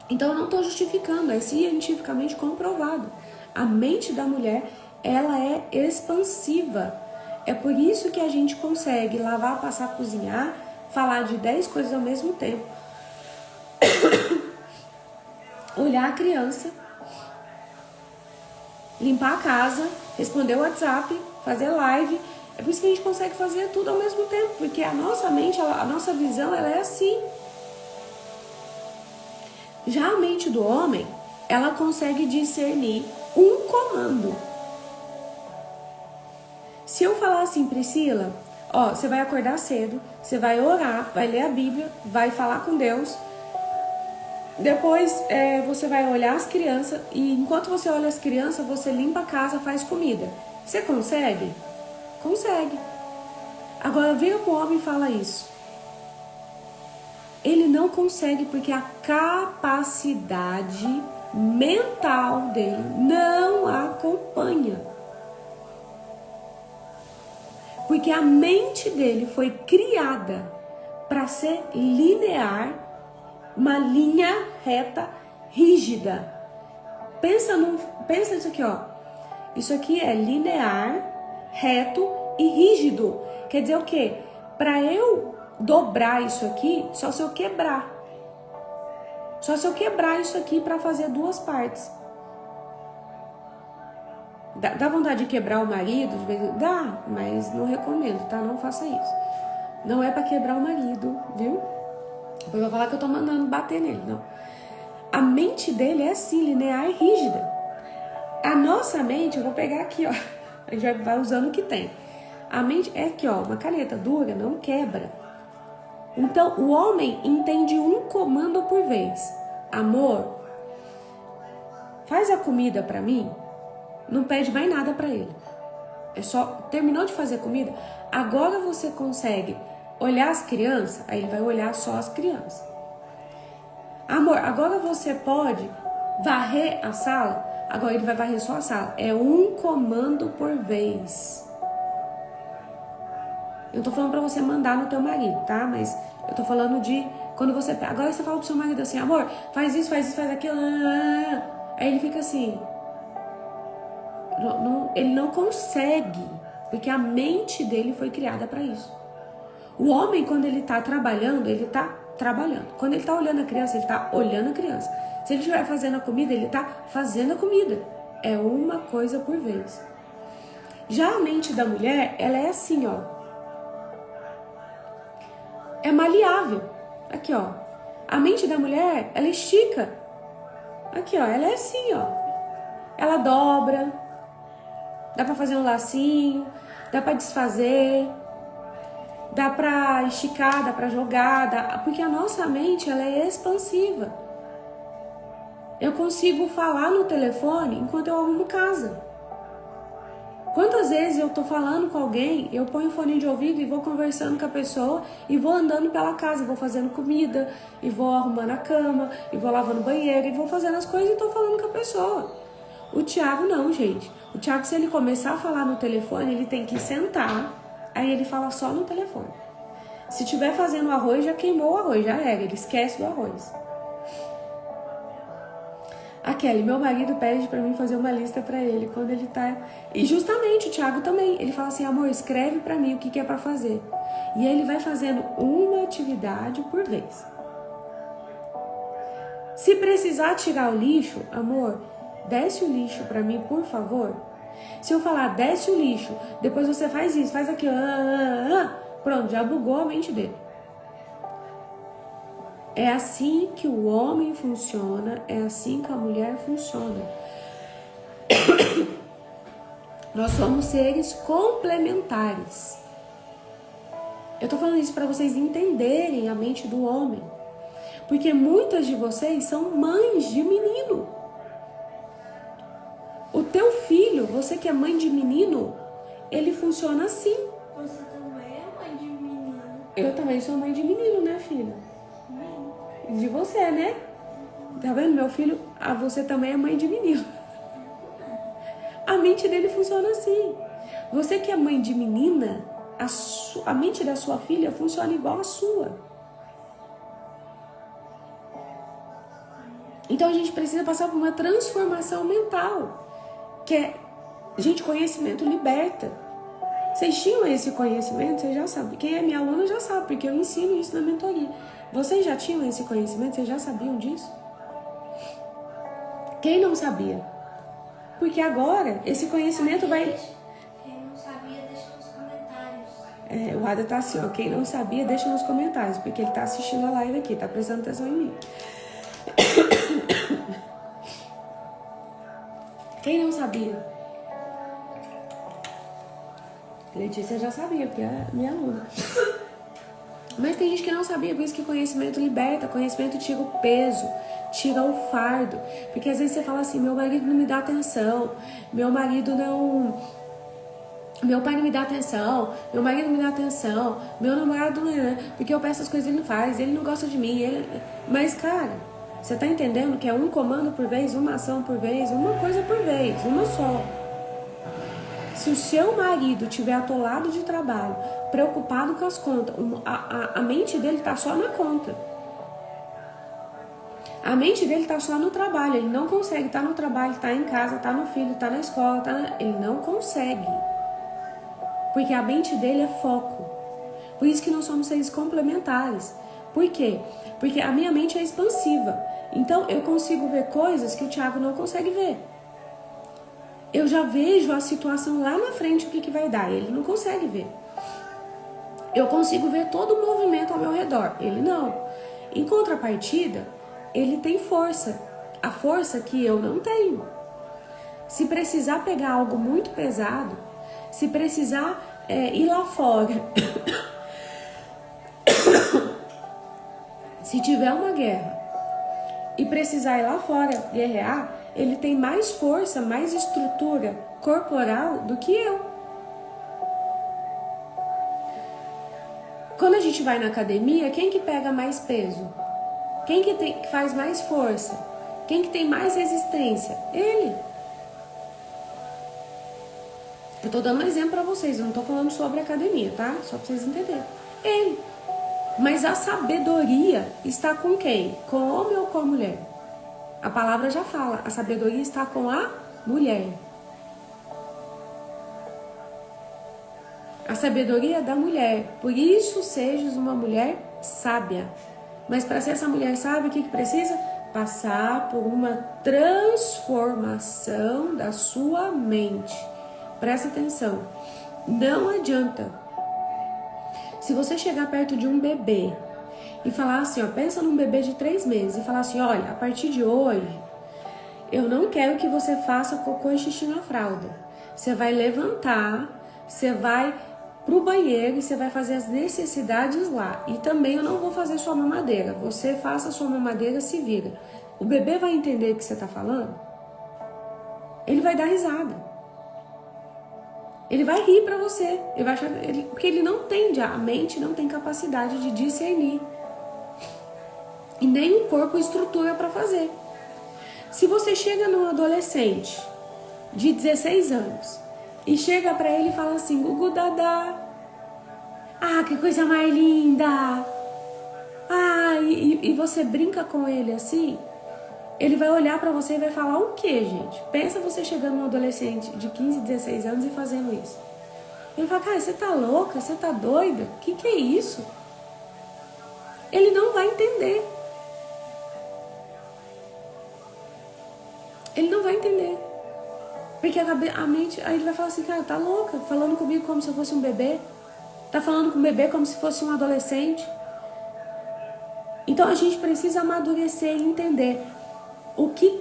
Então eu não estou justificando, é cientificamente comprovado. A mente da mulher, ela é expansiva. É por isso que a gente consegue lavar, passar, cozinhar, falar de 10 coisas ao mesmo tempo. Olhar a criança, limpar a casa, responder o WhatsApp, fazer live. É por isso que a gente consegue fazer tudo ao mesmo tempo, porque a nossa mente, a nossa visão, ela é assim. Já a mente do homem, ela consegue discernir um comando. Se eu falar assim, Priscila, você vai acordar cedo, você vai orar, vai ler a Bíblia, vai falar com Deus. Depois você vai olhar as crianças e enquanto você olha as crianças, você limpa a casa, faz comida. Você consegue? Consegue. Agora venha com o homem e fala isso. Ele não consegue porque a capacidade mental dele não acompanha. Porque a mente dele foi criada para ser linear, uma linha reta, rígida. Pensa isso aqui, Isso aqui é linear, reto e rígido. Quer dizer o quê? Para eu dobrar isso aqui, só se eu quebrar. Só se eu quebrar isso aqui para fazer duas partes. Dá vontade de quebrar o marido? Dá, mas não recomendo, tá? Não faça isso. Não é para quebrar o marido, viu? Depois vai falar que eu tô mandando bater nele, não. A mente dele é assim, linear e rígida. A nossa mente, eu vou pegar aqui, ó. A gente vai usando o que tem. A mente é aqui, ó, uma caneta dura, não quebra. Então, o homem entende um comando por vez. Amor, faz a comida pra mim. Não pede mais nada pra ele. É só, terminou de fazer comida, agora você consegue olhar as crianças, aí ele vai olhar só as crianças. Amor, agora você pode varrer a sala, agora ele vai varrer só a sala. É um comando por vez. Eu tô falando pra você mandar no teu marido, tá? Mas eu tô falando de quando você... Agora você fala pro seu marido assim, amor, faz isso, faz aquilo. Aí ele fica assim... ele não consegue, porque a mente dele foi criada para isso. O homem, quando ele tá trabalhando, ele tá trabalhando. Quando ele tá olhando a criança, ele tá olhando a criança. Se ele estiver fazendo a comida, ele tá fazendo a comida. É uma coisa por vez. Já a mente da mulher, ela é assim, ó. É maleável. Aqui, ó. A mente da mulher, ela estica. Aqui, ó. Ela é assim, ó. Ela dobra. Dá pra fazer um lacinho, dá pra desfazer, dá pra esticar, dá pra jogar, porque a nossa mente, ela é expansiva. Eu consigo falar no telefone enquanto eu arrumo casa. Quantas vezes eu tô falando com alguém, eu ponho o fone de ouvido e vou conversando com a pessoa e vou andando pela casa, vou fazendo comida, e vou arrumando a cama, e vou lavando o banheiro, e vou fazendo as coisas e tô falando com a pessoa. O Thiago não, gente. O Thiago, se ele começar a falar no telefone, ele tem que sentar, aí ele fala só no telefone. Se estiver fazendo arroz, já queimou o arroz, já era, ele esquece do arroz. A Kelly, meu marido pede pra mim fazer uma lista pra ele quando ele tá... E justamente o Thiago também, ele fala assim, amor, escreve pra mim o que é pra fazer. E aí ele vai fazendo uma atividade por vez. Se precisar tirar o lixo, amor, desce o lixo pra mim, por favor. Se eu falar, desce o lixo, depois você faz isso, faz aquilo, pronto, já bugou a mente dele. É assim que o homem funciona, é assim que a mulher funciona. Nós somos seres complementares. Eu tô falando isso para vocês entenderem a mente do homem. Porque muitas de vocês são mães de menino. O teu filho, você que é mãe de menino, ele funciona assim. Você também é mãe de menino. Eu também sou mãe de menino, né, filha? De você, né? Tá vendo? Meu filho, você também é mãe de menino. A mente dele funciona assim. Você que é mãe de menina, a mente da sua filha funciona igual a sua. Então a gente precisa passar por uma transformação mental. Que é, gente, conhecimento liberta. Vocês tinham esse conhecimento? Vocês já sabem. Quem é minha aluna já sabe, porque eu ensino isso na mentoria. Vocês já tinham esse conhecimento? Vocês já sabiam disso? Quem não sabia? Porque agora esse conhecimento vai... Quem não sabia, deixa nos comentários. O Ada tá assim, ó. Quem não sabia, deixa nos comentários, porque ele tá assistindo a live aqui, tá prestando atenção em mim. Quem não sabia? Letícia já sabia, porque é minha aluna. Mas tem gente que não sabia, por isso que conhecimento liberta, conhecimento tira o peso, tira o fardo. Porque às vezes você fala assim, meu marido não me dá atenção, meu marido não... Meu pai não me dá atenção, meu marido não me dá atenção, meu namorado não... Porque eu peço as coisas e ele não faz, ele não gosta de mim, ele... Mas, cara, você tá entendendo que é um comando por vez, uma ação por vez, uma coisa por vez, uma só. Se o seu marido estiver atolado de trabalho, preocupado com as contas, a mente dele tá só na conta. A mente dele tá só no trabalho, ele não consegue estar no trabalho, tá em casa, tá no filho, tá na escola, ele não consegue. Porque a mente dele é foco. Por isso que nós somos seres complementares. Por quê? Porque a minha mente é expansiva. Então eu consigo ver coisas que o Thiago não consegue ver. Eu já vejo a situação lá na frente, o que vai dar. Ele não consegue ver. Eu consigo ver todo o movimento ao meu redor. Ele não. Em contrapartida, ele tem força. A força que eu não tenho. Se precisar pegar algo muito pesado, se precisar ir lá fora, se tiver uma guerra e precisar ir lá fora guerrear, ele tem mais força, mais estrutura corporal do que eu. Quando a gente vai na academia, quem que pega mais peso? Quem que faz mais força? Quem que tem mais resistência? Ele. Eu tô dando um exemplo pra vocês, eu não tô falando sobre academia, tá? Só pra vocês entenderem. Ele. Mas a sabedoria está com quem? Com o homem ou com a mulher? A palavra já fala, a sabedoria está com a mulher. A sabedoria é da mulher. Por isso sejas uma mulher sábia. Mas para ser essa mulher sábia, o que precisa? Passar por uma transformação da sua mente. Presta atenção. Não adianta. Se você chegar perto de um bebê e falar assim, ó, pensa num bebê de 3 meses e falar assim, olha, a partir de hoje, eu não quero que você faça cocô e xixi na fralda. Você vai levantar, você vai pro banheiro e você vai fazer as necessidades lá. E também eu não vou fazer sua mamadeira. Você faça a sua mamadeira, se vira. O bebê vai entender o que você tá falando? Ele vai dar risada. Ele vai rir pra você. Ele vai achar, porque ele não tem, a mente não tem capacidade de discernir. E nem o corpo estrutura pra fazer. Se você chega num adolescente de 16 anos e chega pra ele e fala assim, Gugu Dadá, ah, que coisa mais linda, ah, e você brinca com ele assim, ele vai olhar pra você e vai falar o quê, gente? Pensa você chegando num adolescente de 15, 16 anos e fazendo isso. Ele fala, cara, você tá louca? Você tá doida? O que é isso? Ele não vai entender. Ele não vai entender. Porque a mente, aí ele vai falar assim, cara, tá louca? Falando comigo como se eu fosse um bebê. Tá falando com o bebê como se fosse um adolescente. Então a gente precisa amadurecer e entender o que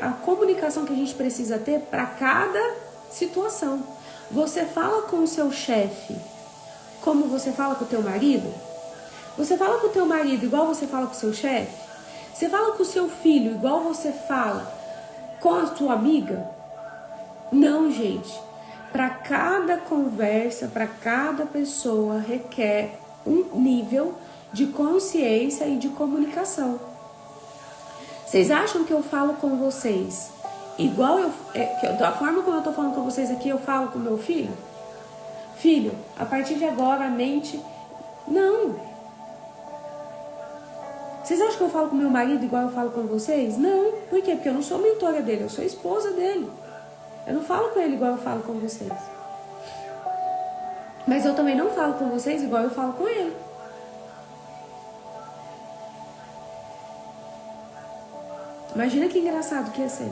a comunicação que a gente precisa ter para cada situação. Você fala com o seu chefe como você fala com o teu marido? Você fala com o teu marido igual você fala com o seu chefe? Você fala com o seu filho igual você fala com a sua amiga? Não, gente. Para cada conversa, para cada pessoa requer um nível de consciência e de comunicação. Vocês acham que eu falo com vocês igual da forma como eu tô falando com vocês aqui, eu falo com meu filho? Filho, a partir de agora a mente... Não. Vocês acham que eu falo com meu marido igual eu falo com vocês? Não. Por quê? Porque eu não sou mentora dele, eu sou esposa dele. Eu não falo com ele igual eu falo com vocês. Mas eu também não falo com vocês igual eu falo com ele. Imagina que engraçado que ia ser.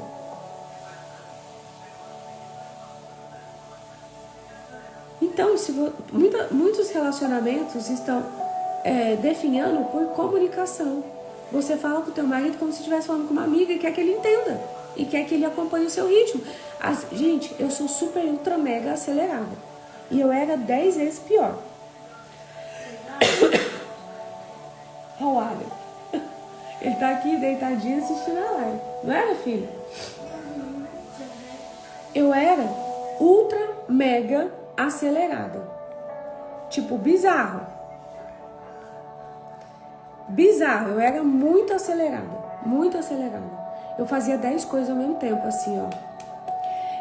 Então, muitos relacionamentos estão definhando por comunicação. Você fala com o teu marido como se estivesse falando com uma amiga e quer que ele entenda. E quer que ele acompanhe o seu ritmo. Gente, eu sou super, ultra, mega acelerada. E eu era 10 vezes pior. Olha, ele tá aqui deitadinho assistindo a live. Não era, filho? Eu era ultra, mega acelerada. Tipo, bizarro. Bizarro. Eu era muito acelerada. Muito acelerada. Eu fazia 10 coisas ao mesmo tempo, assim, ó.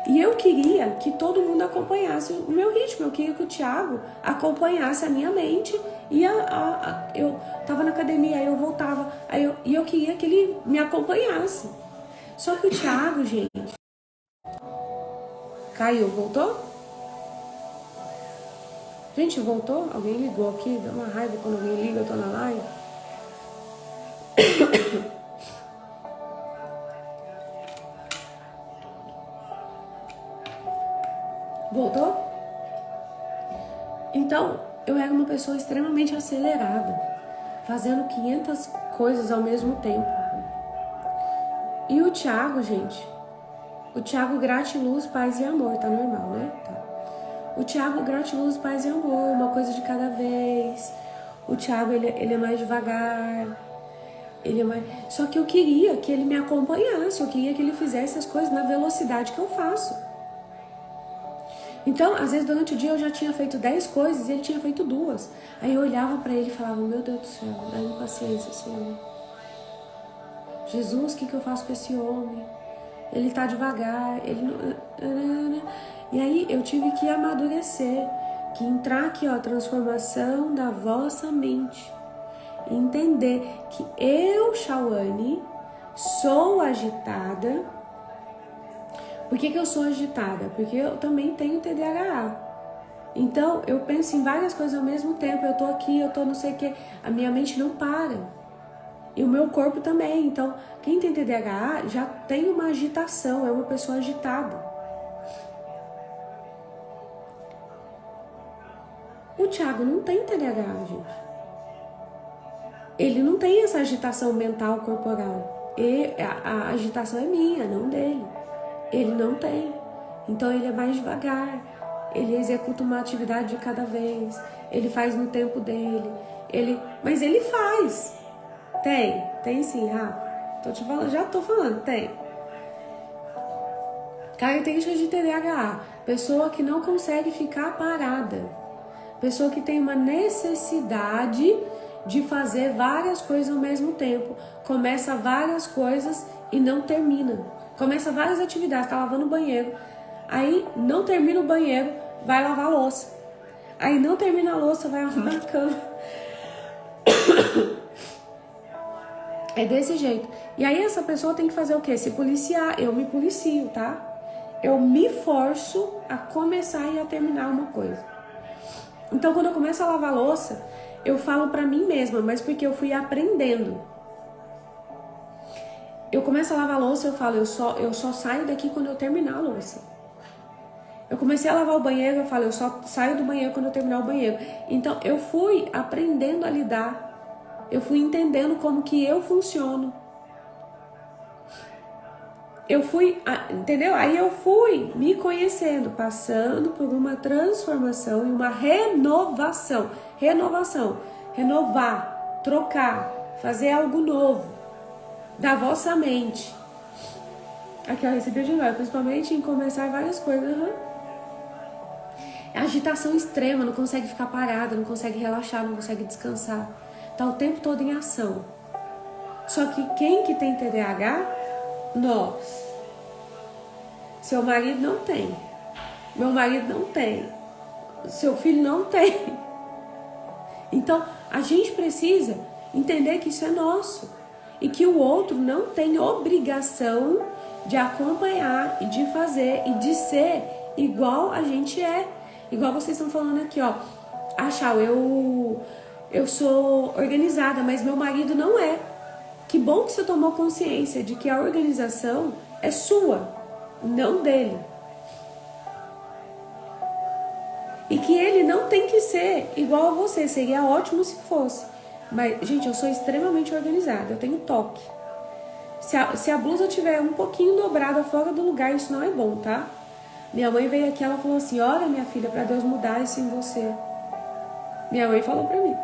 E eu queria que todo mundo acompanhasse o meu ritmo. Eu queria que o Thiago acompanhasse a minha mente. E eu tava na academia, aí eu voltava. E eu queria que ele me acompanhasse. Só que o Thiago, gente... Caiu, voltou? Gente, voltou? Alguém ligou aqui? Dá uma raiva quando alguém liga, eu tô na live. Voltou? Então, eu era uma pessoa extremamente acelerada, fazendo 500 coisas ao mesmo tempo. E o Thiago, gente, o Thiago gratiluz, paz e amor, tá normal, né? Tá. O Thiago gratiluz, paz e amor, uma coisa de cada vez. O Thiago, ele é mais devagar, ele é mais... Só que eu queria que ele me acompanhasse, eu queria que ele fizesse as coisas na velocidade que eu faço. Então, às vezes, durante o dia eu já tinha feito 10 coisas e ele tinha feito 2. Aí eu olhava pra ele e falava, meu Deus do céu, dá-me paciência, Senhor. Jesus, o que eu faço com esse homem? Ele tá devagar, ele não... E aí eu tive que amadurecer, que entrar aqui, ó, transformação da vossa mente. E entender que eu, Chauane, sou agitada. Por que eu sou agitada? Porque eu também tenho TDAH. Então, eu penso em várias coisas ao mesmo tempo. Eu tô aqui, eu tô não sei o que. A minha mente não para. E o meu corpo também. Então, quem tem TDAH já tem uma agitação, é uma pessoa agitada. O Thiago não tem TDAH, gente. Ele não tem essa agitação mental corporal. E a agitação é minha, não dele. Ele não tem. Então ele é mais devagar. Ele executa uma atividade de cada vez. Ele faz no tempo dele. Mas ele faz. Tem sim, Rafa. Tô te falando, já tô falando, tem. Características de TDAH. Pessoa que não consegue ficar parada. Pessoa que tem uma necessidade de fazer várias coisas ao mesmo tempo. Começa várias coisas e não termina. Começa várias atividades, tá lavando o banheiro. Aí não termina o banheiro, vai lavar a louça. Aí não termina a louça, vai arrumar a cama. É desse jeito. E aí essa pessoa tem que fazer o quê? Se policiar. Eu me policio, tá? Eu me forço a começar e a terminar uma coisa. Então quando eu começo a lavar a louça, eu falo pra mim mesma, mas porque eu fui aprendendo. Eu começo a lavar a louça, eu falo, eu só saio daqui quando eu terminar a louça. Eu comecei a lavar o banheiro, eu falo, eu só saio do banheiro quando eu terminar o banheiro. Então, eu fui aprendendo a lidar. Eu fui entendendo como que eu funciono. Entendeu? Aí eu fui me conhecendo, passando por uma transformação e uma renovação. Renovar, trocar, fazer algo novo. Da vossa mente. Aqui eu recebi de novo, principalmente em começar várias coisas. Agitação extrema, não consegue ficar parada, não consegue relaxar, não consegue descansar. Tá o tempo todo em ação. Só que quem que tem TDAH? Nós. Seu marido não tem. Meu marido não tem. Seu filho não tem. Então, a gente precisa entender que isso é nosso. E que o outro não tem obrigação de acompanhar e de fazer e de ser igual a gente é. Igual vocês estão falando aqui, ó. Chau, eu sou organizada, mas meu marido não é. Que bom que você tomou consciência de que a organização é sua, não dele. E que ele não tem que ser igual a você. Seria ótimo se fosse. Mas, gente, eu sou extremamente organizada, eu tenho toque. Se a blusa tiver um pouquinho dobrada fora do lugar, isso não é bom, tá? Minha mãe veio aqui, ela falou assim, ora minha filha, pra Deus mudar isso em você. Minha mãe falou pra mim.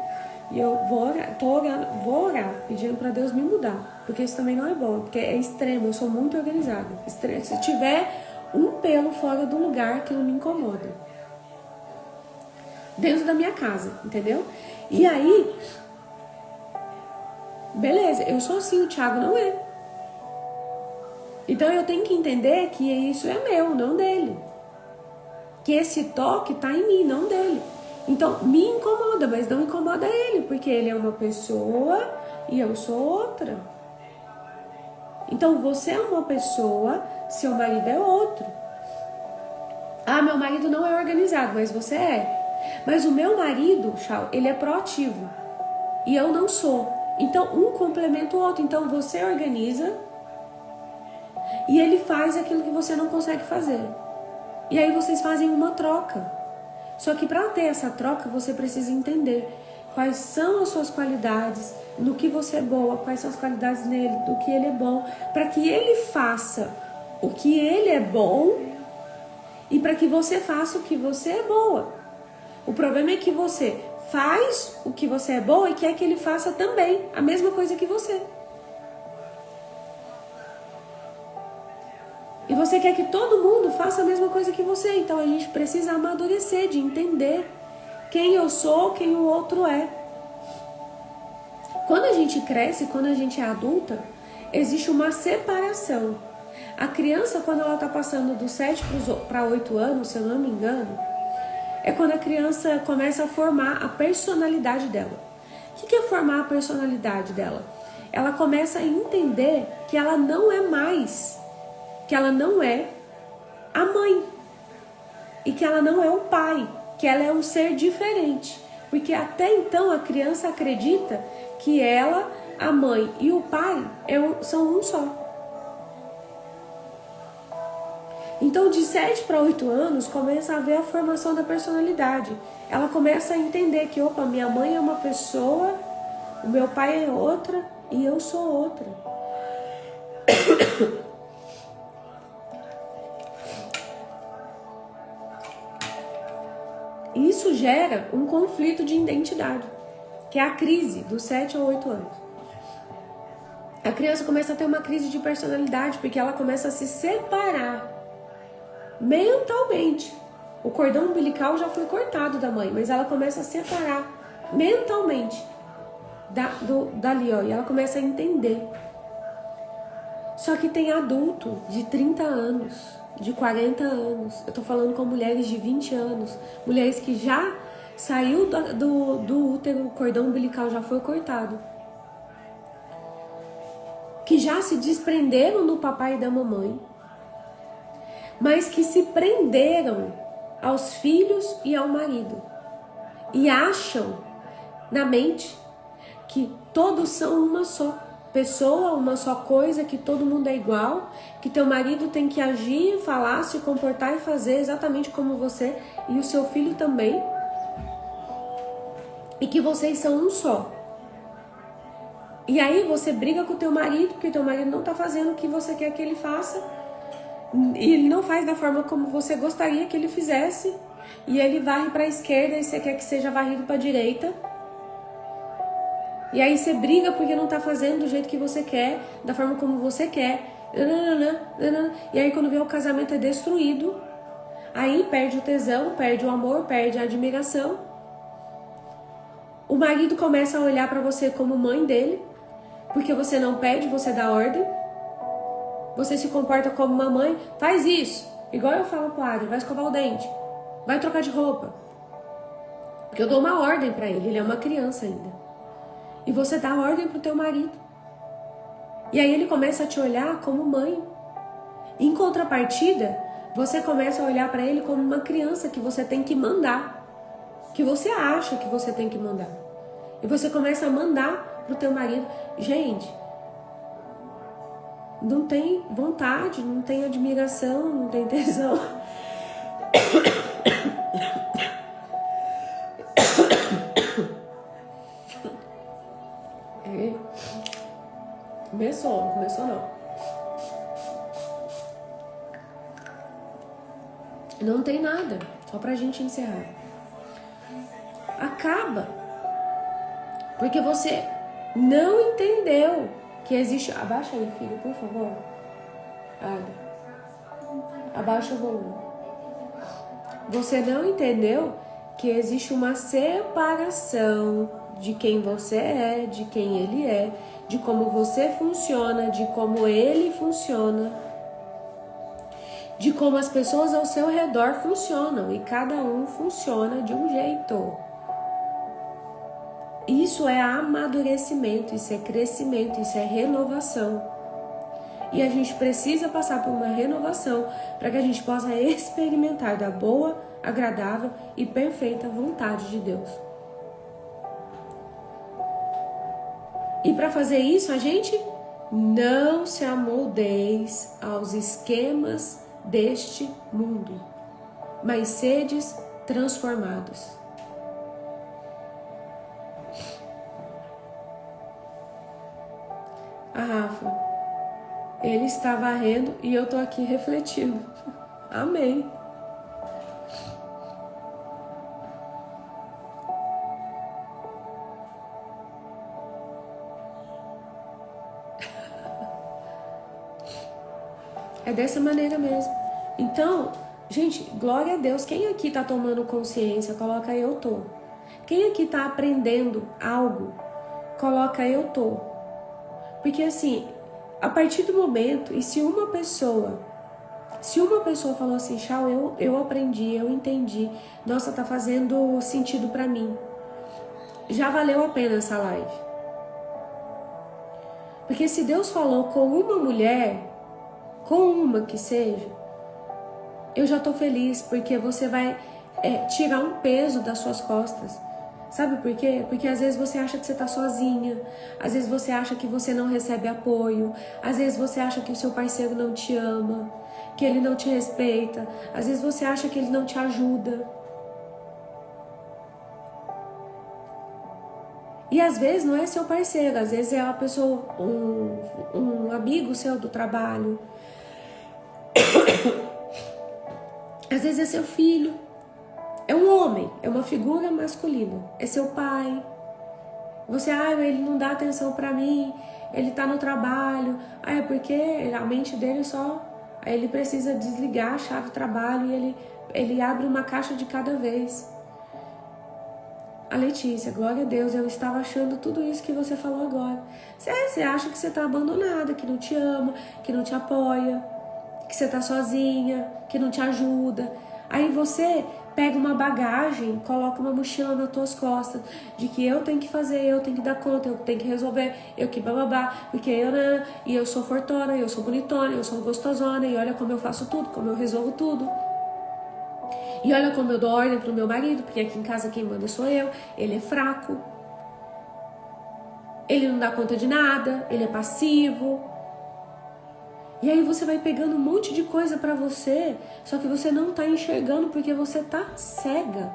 E eu vou orar, pedindo pra Deus me mudar. Porque isso também não é bom, porque é extremo, eu sou muito organizada. Se tiver um pelo fora do lugar, aquilo me incomoda. Dentro da minha casa, entendeu? E aí... Beleza, eu sou assim, o Thiago não é. Então eu tenho que entender que isso é meu, não dele. Que esse toque tá em mim, não dele. Então me incomoda, mas não incomoda ele, porque ele é uma pessoa e eu sou outra. Então você é uma pessoa, seu marido é outro. Ah, meu marido não é organizado, mas você é. Mas o meu marido, Chau, ele é proativo e eu não sou. Então um complementa o outro. Então você organiza e ele faz aquilo que você não consegue fazer. E aí vocês fazem uma troca. Só que para ter essa troca você precisa entender quais são as suas qualidades, no que você é boa, quais são as qualidades nele, do que ele é bom, para que ele faça o que ele é bom e para que você faça o que você é boa. O problema é que você faz o que você é boa e quer que ele faça também a mesma coisa que você. E você quer que todo mundo faça a mesma coisa que você. Então a gente precisa amadurecer, de entender quem eu sou, quem o outro é. Quando a gente cresce, quando a gente é adulta, existe uma separação. A criança, quando ela está passando dos 7 para 8 anos, se eu não me engano, é quando a criança começa a formar a personalidade dela. O que é formar a personalidade dela? Ela começa a entender que ela não é mais, que ela não é a mãe e que ela não é o pai, que ela é um ser diferente. Porque até então a criança acredita que ela, a mãe e o pai são um só. Então de 7 para 8 anos começa a haver a formação da personalidade. Ela começa a entender que, opa, minha mãe é uma pessoa, o meu pai é outra e eu sou outra. Isso gera um conflito de identidade, que é a crise dos 7 ou 8 anos. A criança começa a ter uma crise de personalidade, porque ela começa a se separar mentalmente. O cordão umbilical já foi cortado da mãe, mas ela começa a separar mentalmente dali, ó, e ela começa a entender. Só que tem adulto de 30 anos, de 40 anos, eu tô falando com mulheres de 20 anos, mulheres que já saiu do útero, o cordão umbilical já foi cortado, que já se desprenderam do papai e da mamãe, mas que se prenderam aos filhos e ao marido e acham na mente que todos são uma só pessoa, uma só coisa, que todo mundo é igual, que teu marido tem que agir, falar, se comportar e fazer exatamente como você e o seu filho também, e que vocês são um só. E aí você briga com o teu marido porque teu marido não tá fazendo o que você quer que ele faça e ele não faz da forma como você gostaria que ele fizesse, e ele varre para a esquerda e você quer que seja varrido para a direita. E aí você briga porque não tá fazendo do jeito que você quer, da forma como você quer. E aí quando vê o casamento é destruído, aí perde o tesão, perde o amor, perde a admiração. O marido começa a olhar pra você como mãe dele, porque você não pede, você dá ordem. Você se comporta como uma mãe, faz isso. Igual eu falo pro Adri, vai escovar o dente, vai trocar de roupa. Porque eu dou uma ordem pra ele, ele é uma criança ainda. E você dá ordem pro teu marido. E aí ele começa a te olhar como mãe. Em contrapartida, você começa a olhar para ele como uma criança que você tem que mandar. Que você acha que você tem que mandar. E você começa a mandar pro teu marido. Gente, não tem vontade, não tem admiração, não tem tesão. Não começou não. Não tem nada, só pra gente encerrar. Acaba. Porque você não entendeu que existe... Abaixa aí, filho, por favor. Abaixa o volume. Você não entendeu que existe uma separação de quem você é, de quem ele é, de como você funciona, de como ele funciona. de como as pessoas ao seu redor funcionam e cada um funciona de um jeito. Isso é amadurecimento, isso é crescimento, isso é renovação. E a gente precisa passar por uma renovação para que a gente possa experimentar da boa, agradável e perfeita vontade de Deus. E para fazer isso, a gente não se amoldeis aos esquemas deste mundo, mas sedes transformados. A Rafa, ele está varrendo e eu tô aqui refletindo. Amém. É dessa maneira mesmo. Então, gente, glória a Deus. Quem aqui tá tomando consciência, coloca eu tô. Quem aqui tá aprendendo algo, coloca eu tô. Porque assim, a partir do momento, e se uma pessoa falou assim, Chau, eu aprendi, eu entendi, nossa, tá fazendo sentido pra mim, já valeu a pena essa live. Porque se Deus falou com uma mulher, com uma que seja, eu já tô feliz, porque você vai tirar um peso das suas costas. Sabe por quê? Porque às vezes você acha que você tá sozinha, às vezes você acha que você não recebe apoio, às vezes você acha que o seu parceiro não te ama, que ele não te respeita, às vezes você acha que ele não te ajuda. E às vezes não é seu parceiro, às vezes é uma pessoa, um amigo seu do trabalho, às vezes é seu filho. É um homem, é uma figura masculina, é seu pai. Você, ele não dá atenção pra mim, ele tá no trabalho. É porque a mente dele só... Aí ele precisa desligar a chave do trabalho e ele abre uma caixa de cada vez. A Letícia, glória a Deus, eu estava achando tudo isso que você falou agora. Você acha que você tá abandonada, que não te ama, que não te apoia, que você tá sozinha, que não te ajuda. Aí você pega uma bagagem, coloca uma mochila nas tuas costas, de que eu tenho que fazer, eu tenho que dar conta, eu tenho que resolver, eu que bababá, porque e eu sou fortona, eu sou bonitona, eu sou gostosona, e olha como eu faço tudo, como eu resolvo tudo. E olha como eu dou ordem pro meu marido, porque aqui em casa quem manda sou eu, ele é fraco, ele não dá conta de nada, ele é passivo. E aí você vai pegando um monte de coisa pra você, só que você não tá enxergando porque você tá cega.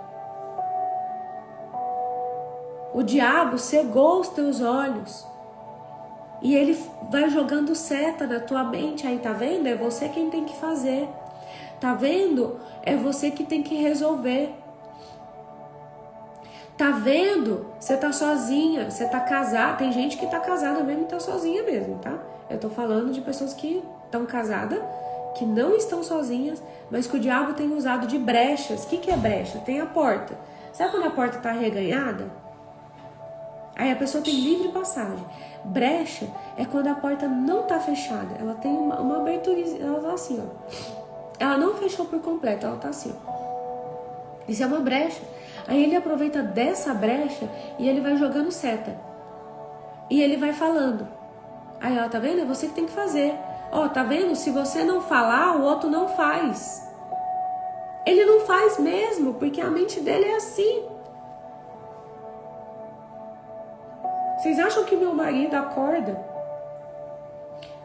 O diabo cegou os teus olhos. E ele vai jogando seta na tua mente. Aí tá vendo? É você quem tem que fazer. Tá vendo? É você que tem que resolver. Tá vendo? Você tá sozinha, você tá casada. Tem gente que tá casada mesmo e tá sozinha mesmo, tá? Eu tô falando de pessoas que estão casadas, que não estão sozinhas, mas que o diabo tem usado de brechas. O que é brecha? Tem a porta. Sabe quando a porta tá arreganhada? Aí a pessoa tem livre passagem. Brecha é quando a porta não tá fechada. Ela tem uma abertura, ela tá assim, ó. Ela não fechou por completo, ela tá assim, ó. Isso é uma brecha. Aí ele aproveita dessa brecha e ele vai jogando seta. E ele vai falando. Aí, ó, tá vendo? É você que tem que fazer. Ó, tá vendo? Se você não falar, o outro não faz. Ele não faz mesmo, porque a mente dele é assim. Vocês acham que meu marido acorda,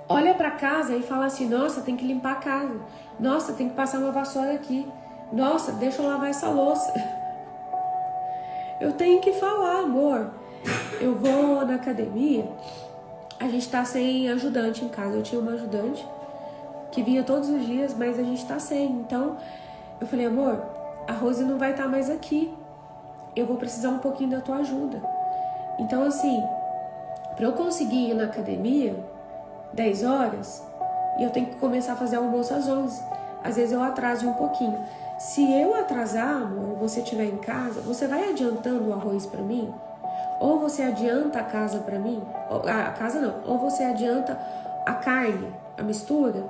olha pra casa e fala assim, nossa, tem que limpar a casa. Nossa, tem que passar uma vassoura aqui. Nossa, deixa eu lavar essa louça. Eu tenho que falar, amor. Eu vou na academia, a gente tá sem ajudante em casa. Eu tinha uma ajudante que vinha todos os dias, mas a gente tá sem. Então, eu falei, amor, a Rose não vai estar mais aqui. Eu vou precisar um pouquinho da tua ajuda. Então, assim, pra eu conseguir ir na academia, 10 horas, e eu tenho que começar a fazer almoço às 11. Às vezes eu atraso um pouquinho. Se eu atrasar, amor, você estiver em casa, você vai adiantando o arroz pra mim? Ou você adianta a casa pra mim? A casa não. Ou você adianta a carne, a mistura?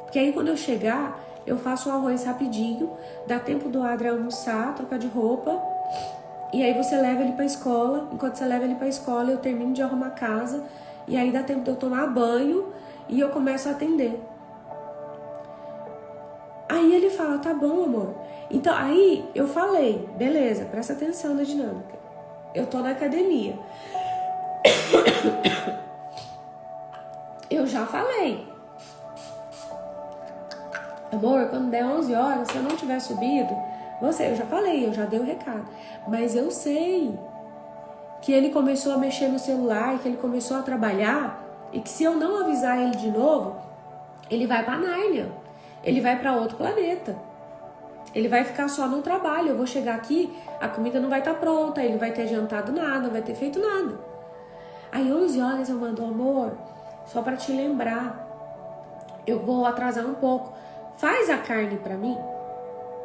Porque aí quando eu chegar, eu faço o arroz rapidinho, dá tempo do Adri almoçar, trocar de roupa, e aí você leva ele pra escola. Enquanto você leva ele pra escola, eu termino de arrumar a casa, e aí dá tempo de eu tomar banho e eu começo a atender. Aí ele fala, tá bom, amor. Então aí eu falei, beleza, presta atenção na dinâmica. Eu tô na academia. Eu já falei. Amor, quando der 11 horas, se eu não tiver subido, eu já falei, eu já dei o recado. Mas eu sei que ele começou a mexer no celular, que ele começou a trabalhar, e que se eu não avisar ele de novo, ele vai pra Nárnia. Ele vai pra outro planeta. Ele vai ficar só no trabalho. Eu vou chegar aqui, a comida não vai estar pronta, ele não vai ter jantado nada, não vai ter feito nada. Aí 11 horas eu mando, amor, só pra te lembrar, eu vou atrasar um pouco. Faz a carne pra mim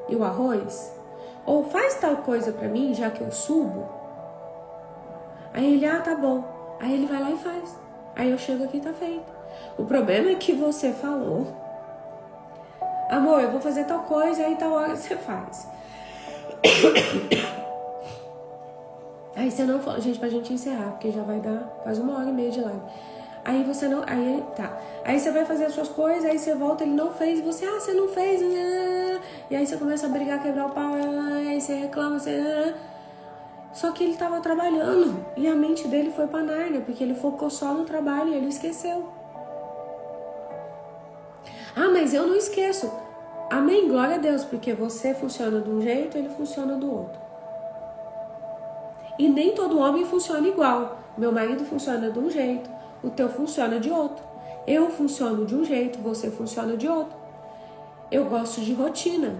e o arroz. Ou faz tal coisa pra mim, já que eu subo. Aí ele, tá bom. Aí ele vai lá e faz. Aí eu chego aqui e tá feito. O problema é que você falou, amor, eu vou fazer tal coisa, aí tal hora você faz. Aí você não falou, gente, pra gente encerrar, porque já vai dar quase 1h30 de live. Aí você não, aí tá. Aí você vai fazer as suas coisas, aí você volta, ele não fez, e você, você não fez, e aí você começa a brigar, quebrar o pau, aí você reclama, Só que ele tava trabalhando, e a mente dele foi pra Nárnia, porque ele focou só no trabalho e ele esqueceu. Mas eu não esqueço. Amém, glória a Deus, porque você funciona de um jeito, ele funciona do outro. E nem todo homem funciona igual. Meu marido funciona de um jeito, o teu funciona de outro. Eu funciono de um jeito, você funciona de outro. Eu gosto de rotina.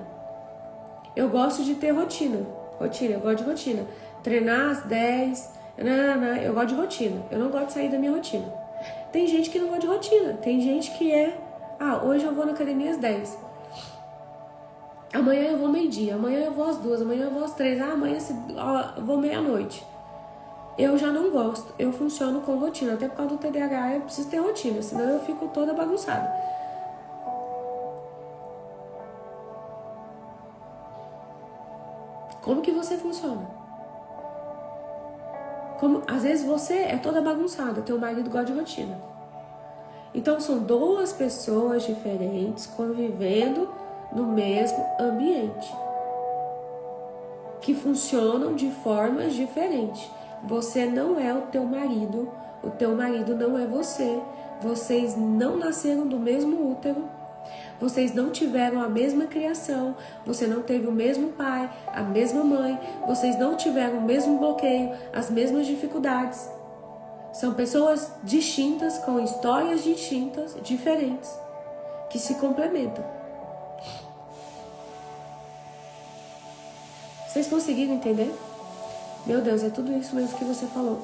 Eu gosto de ter rotina. Eu gosto de rotina. Treinar às 10, eu gosto de rotina. Eu não gosto de sair da minha rotina. Tem gente que não gosta de rotina. Tem gente que hoje eu vou na academia às 10. Amanhã eu vou meio-dia, amanhã eu vou às 2, amanhã eu vou às 3, amanhã eu vou meia-noite. Eu já não gosto, eu funciono com rotina, até por causa do TDAH eu preciso ter rotina, senão eu fico toda bagunçada. Como que você funciona? Às vezes você é toda bagunçada, teu marido gosta de rotina. Então são duas pessoas diferentes convivendo no mesmo ambiente, que funcionam de formas diferentes. Você não é o teu marido não é você. Vocês não nasceram do mesmo útero, vocês não tiveram a mesma criação, você não teve o mesmo pai, a mesma mãe, vocês não tiveram o mesmo bloqueio, as mesmas dificuldades. São pessoas distintas, com histórias distintas, diferentes, que se complementam. Vocês conseguiram entender? Meu Deus, é tudo isso mesmo que você falou.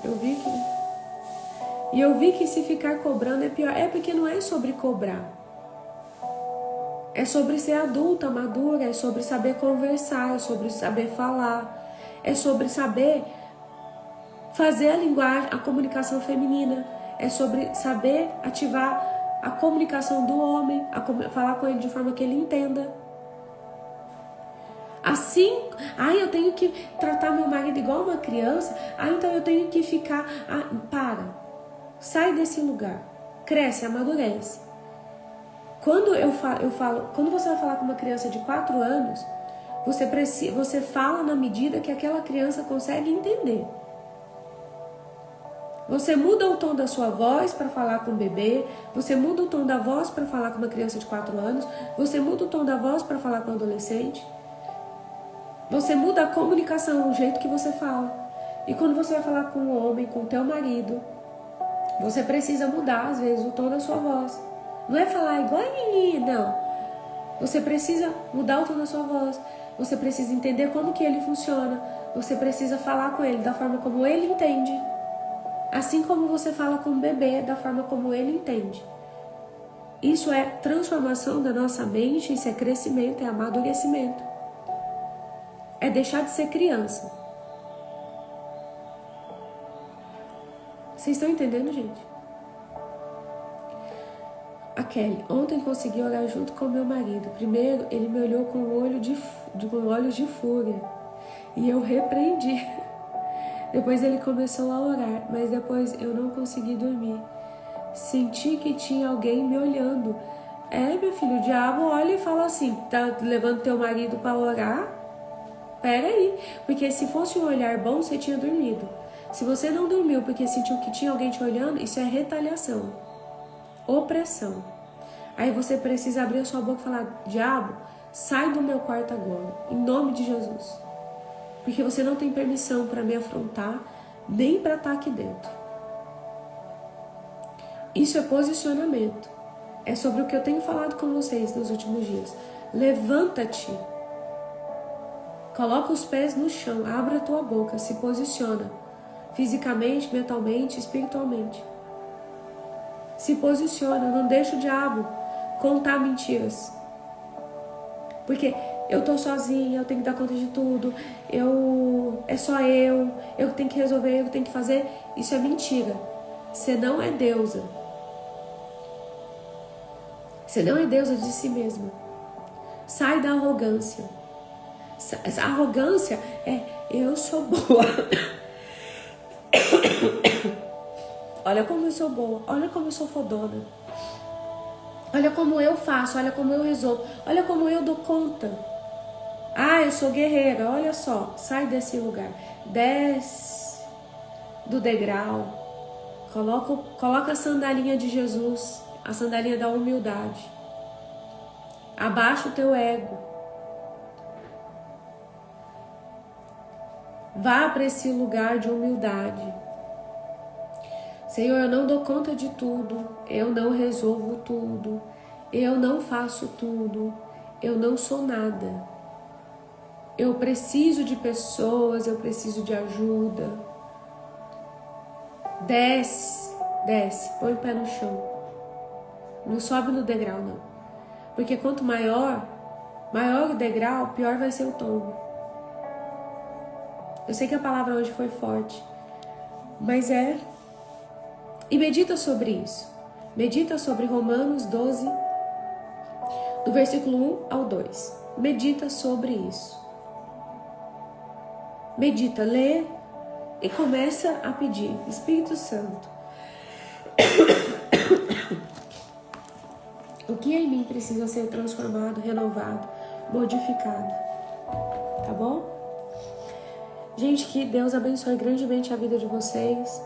Eu vi que se ficar cobrando é pior. É porque não é sobre cobrar. É sobre ser adulta, madura, é sobre saber conversar, é sobre saber falar, é sobre saber fazer a linguagem, a comunicação feminina, é sobre saber ativar a comunicação do homem, falar com ele de forma que ele entenda. Assim, eu tenho que tratar meu marido igual uma criança, então eu tenho que ficar, sai desse lugar, cresce, amadurece. Quando eu falo, quando você vai falar com uma criança de 4 anos, você fala na medida que aquela criança consegue entender. Você muda o tom da sua voz para falar com o bebê, você muda o tom da voz para falar com uma criança de 4 anos, você muda o tom da voz para falar com um adolescente. Você muda a comunicação, o jeito que você fala. E quando você vai falar com um homem, com o teu marido, você precisa mudar, às vezes, o tom da sua voz. Não é falar igual a Nini, não. Você precisa mudar o tom da sua voz. Você precisa entender como que ele funciona. Você precisa falar com ele da forma como ele entende. Assim como você fala com o bebê, da forma como ele entende. Isso é transformação da nossa mente, isso é crescimento, é amadurecimento. É deixar de ser criança. Vocês estão entendendo, gente? Kelly, ontem consegui orar junto com meu marido. Primeiro, ele me olhou com olhos de fúria e eu repreendi. Depois ele começou a orar, mas depois eu não consegui dormir. Senti que tinha alguém me olhando. Meu filho, o diabo olha e fala assim, tá levando teu marido para orar? Pera aí, porque se fosse um olhar bom, você tinha dormido. Se você não dormiu porque sentiu que tinha alguém te olhando, isso é retaliação, opressão. Aí você precisa abrir a sua boca e falar, diabo, sai do meu quarto agora, em nome de Jesus. Porque você não tem permissão para me afrontar, nem para estar aqui dentro. Isso é posicionamento. É sobre o que eu tenho falado com vocês nos últimos dias. Levanta-te. Coloca os pés no chão, abre a tua boca, se posiciona. Fisicamente, mentalmente, espiritualmente. Se posiciona, não deixa o diabo contar mentiras. Porque eu tô sozinha, eu tenho que dar conta de tudo, é só eu tenho que resolver, eu tenho que fazer. Isso é mentira. Você não é deusa. Você não é deusa de si mesma. Sai da arrogância. Essa arrogância é eu sou boa. Olha como eu sou boa, olha como eu sou fodona. Olha como eu faço, olha como eu resolvo, olha como eu dou conta. Eu sou guerreira, olha só, sai desse lugar. Desce do degrau, coloca a sandalinha de Jesus, a sandalinha da humildade. Abaixa o teu ego. Vá para esse lugar de humildade. Senhor, eu não dou conta de tudo, eu não resolvo tudo, eu não faço tudo, eu não sou nada. Eu preciso de pessoas, eu preciso de ajuda. Desce, põe o pé no chão. Não sobe no degrau, não. Porque quanto maior o degrau, pior vai ser o tombo. Eu sei que a palavra hoje foi forte, mas E medita sobre isso. Medita sobre Romanos 12, do versículo 1 ao 2. Medita sobre isso. Medita, lê e começa a pedir. Espírito Santo, o que em mim precisa ser transformado, renovado, modificado. Tá bom? Gente, que Deus abençoe grandemente a vida de vocês.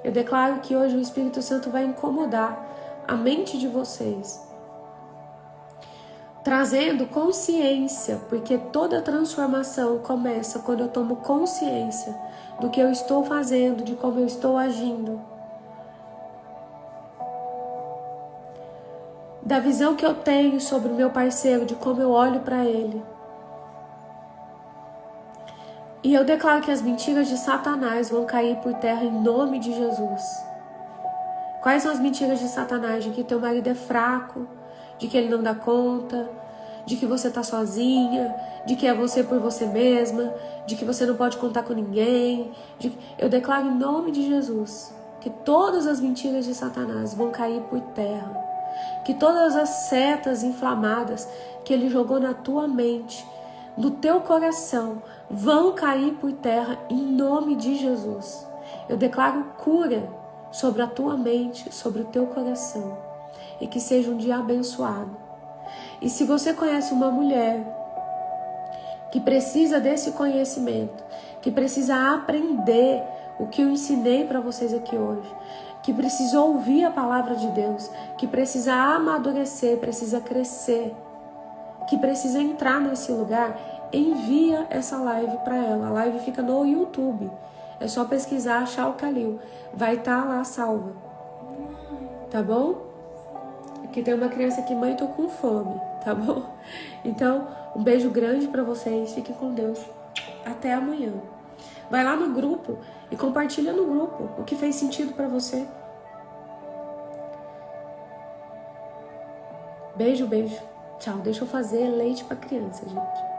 Eu declaro que hoje o Espírito Santo vai incomodar a mente de vocês, trazendo consciência, porque toda transformação começa quando eu tomo consciência do que eu estou fazendo, de como eu estou agindo, da visão que eu tenho sobre o meu parceiro, de como eu olho para ele. E eu declaro que as mentiras de Satanás vão cair por terra em nome de Jesus. Quais são as mentiras de Satanás? De que teu marido é fraco, de que ele não dá conta, de que você está sozinha, de que é você por você mesma, de que você não pode contar com ninguém. Eu declaro em nome de Jesus que todas as mentiras de Satanás vão cair por terra. Que todas as setas inflamadas que ele jogou na tua mente, no teu coração, vão cair por terra em nome de Jesus. Eu declaro cura sobre a tua mente, sobre o teu coração, e que seja um dia abençoado. E se você conhece uma mulher que precisa desse conhecimento, que precisa aprender o que eu ensinei para vocês aqui hoje, que precisa ouvir a palavra de Deus, que precisa amadurecer, precisa crescer, que precisa entrar nesse lugar, envia essa live para ela. A live fica no YouTube. É só pesquisar, achar o Calil. Vai estar lá salva. Tá bom? Aqui tem uma criança aqui, mãe, tô com fome. Tá bom? Então, um beijo grande para vocês. Fiquem com Deus. Até amanhã. Vai lá no grupo e compartilha no grupo o que fez sentido para você. Beijo, beijo. Tchau. Deixa eu fazer leite para criança, gente.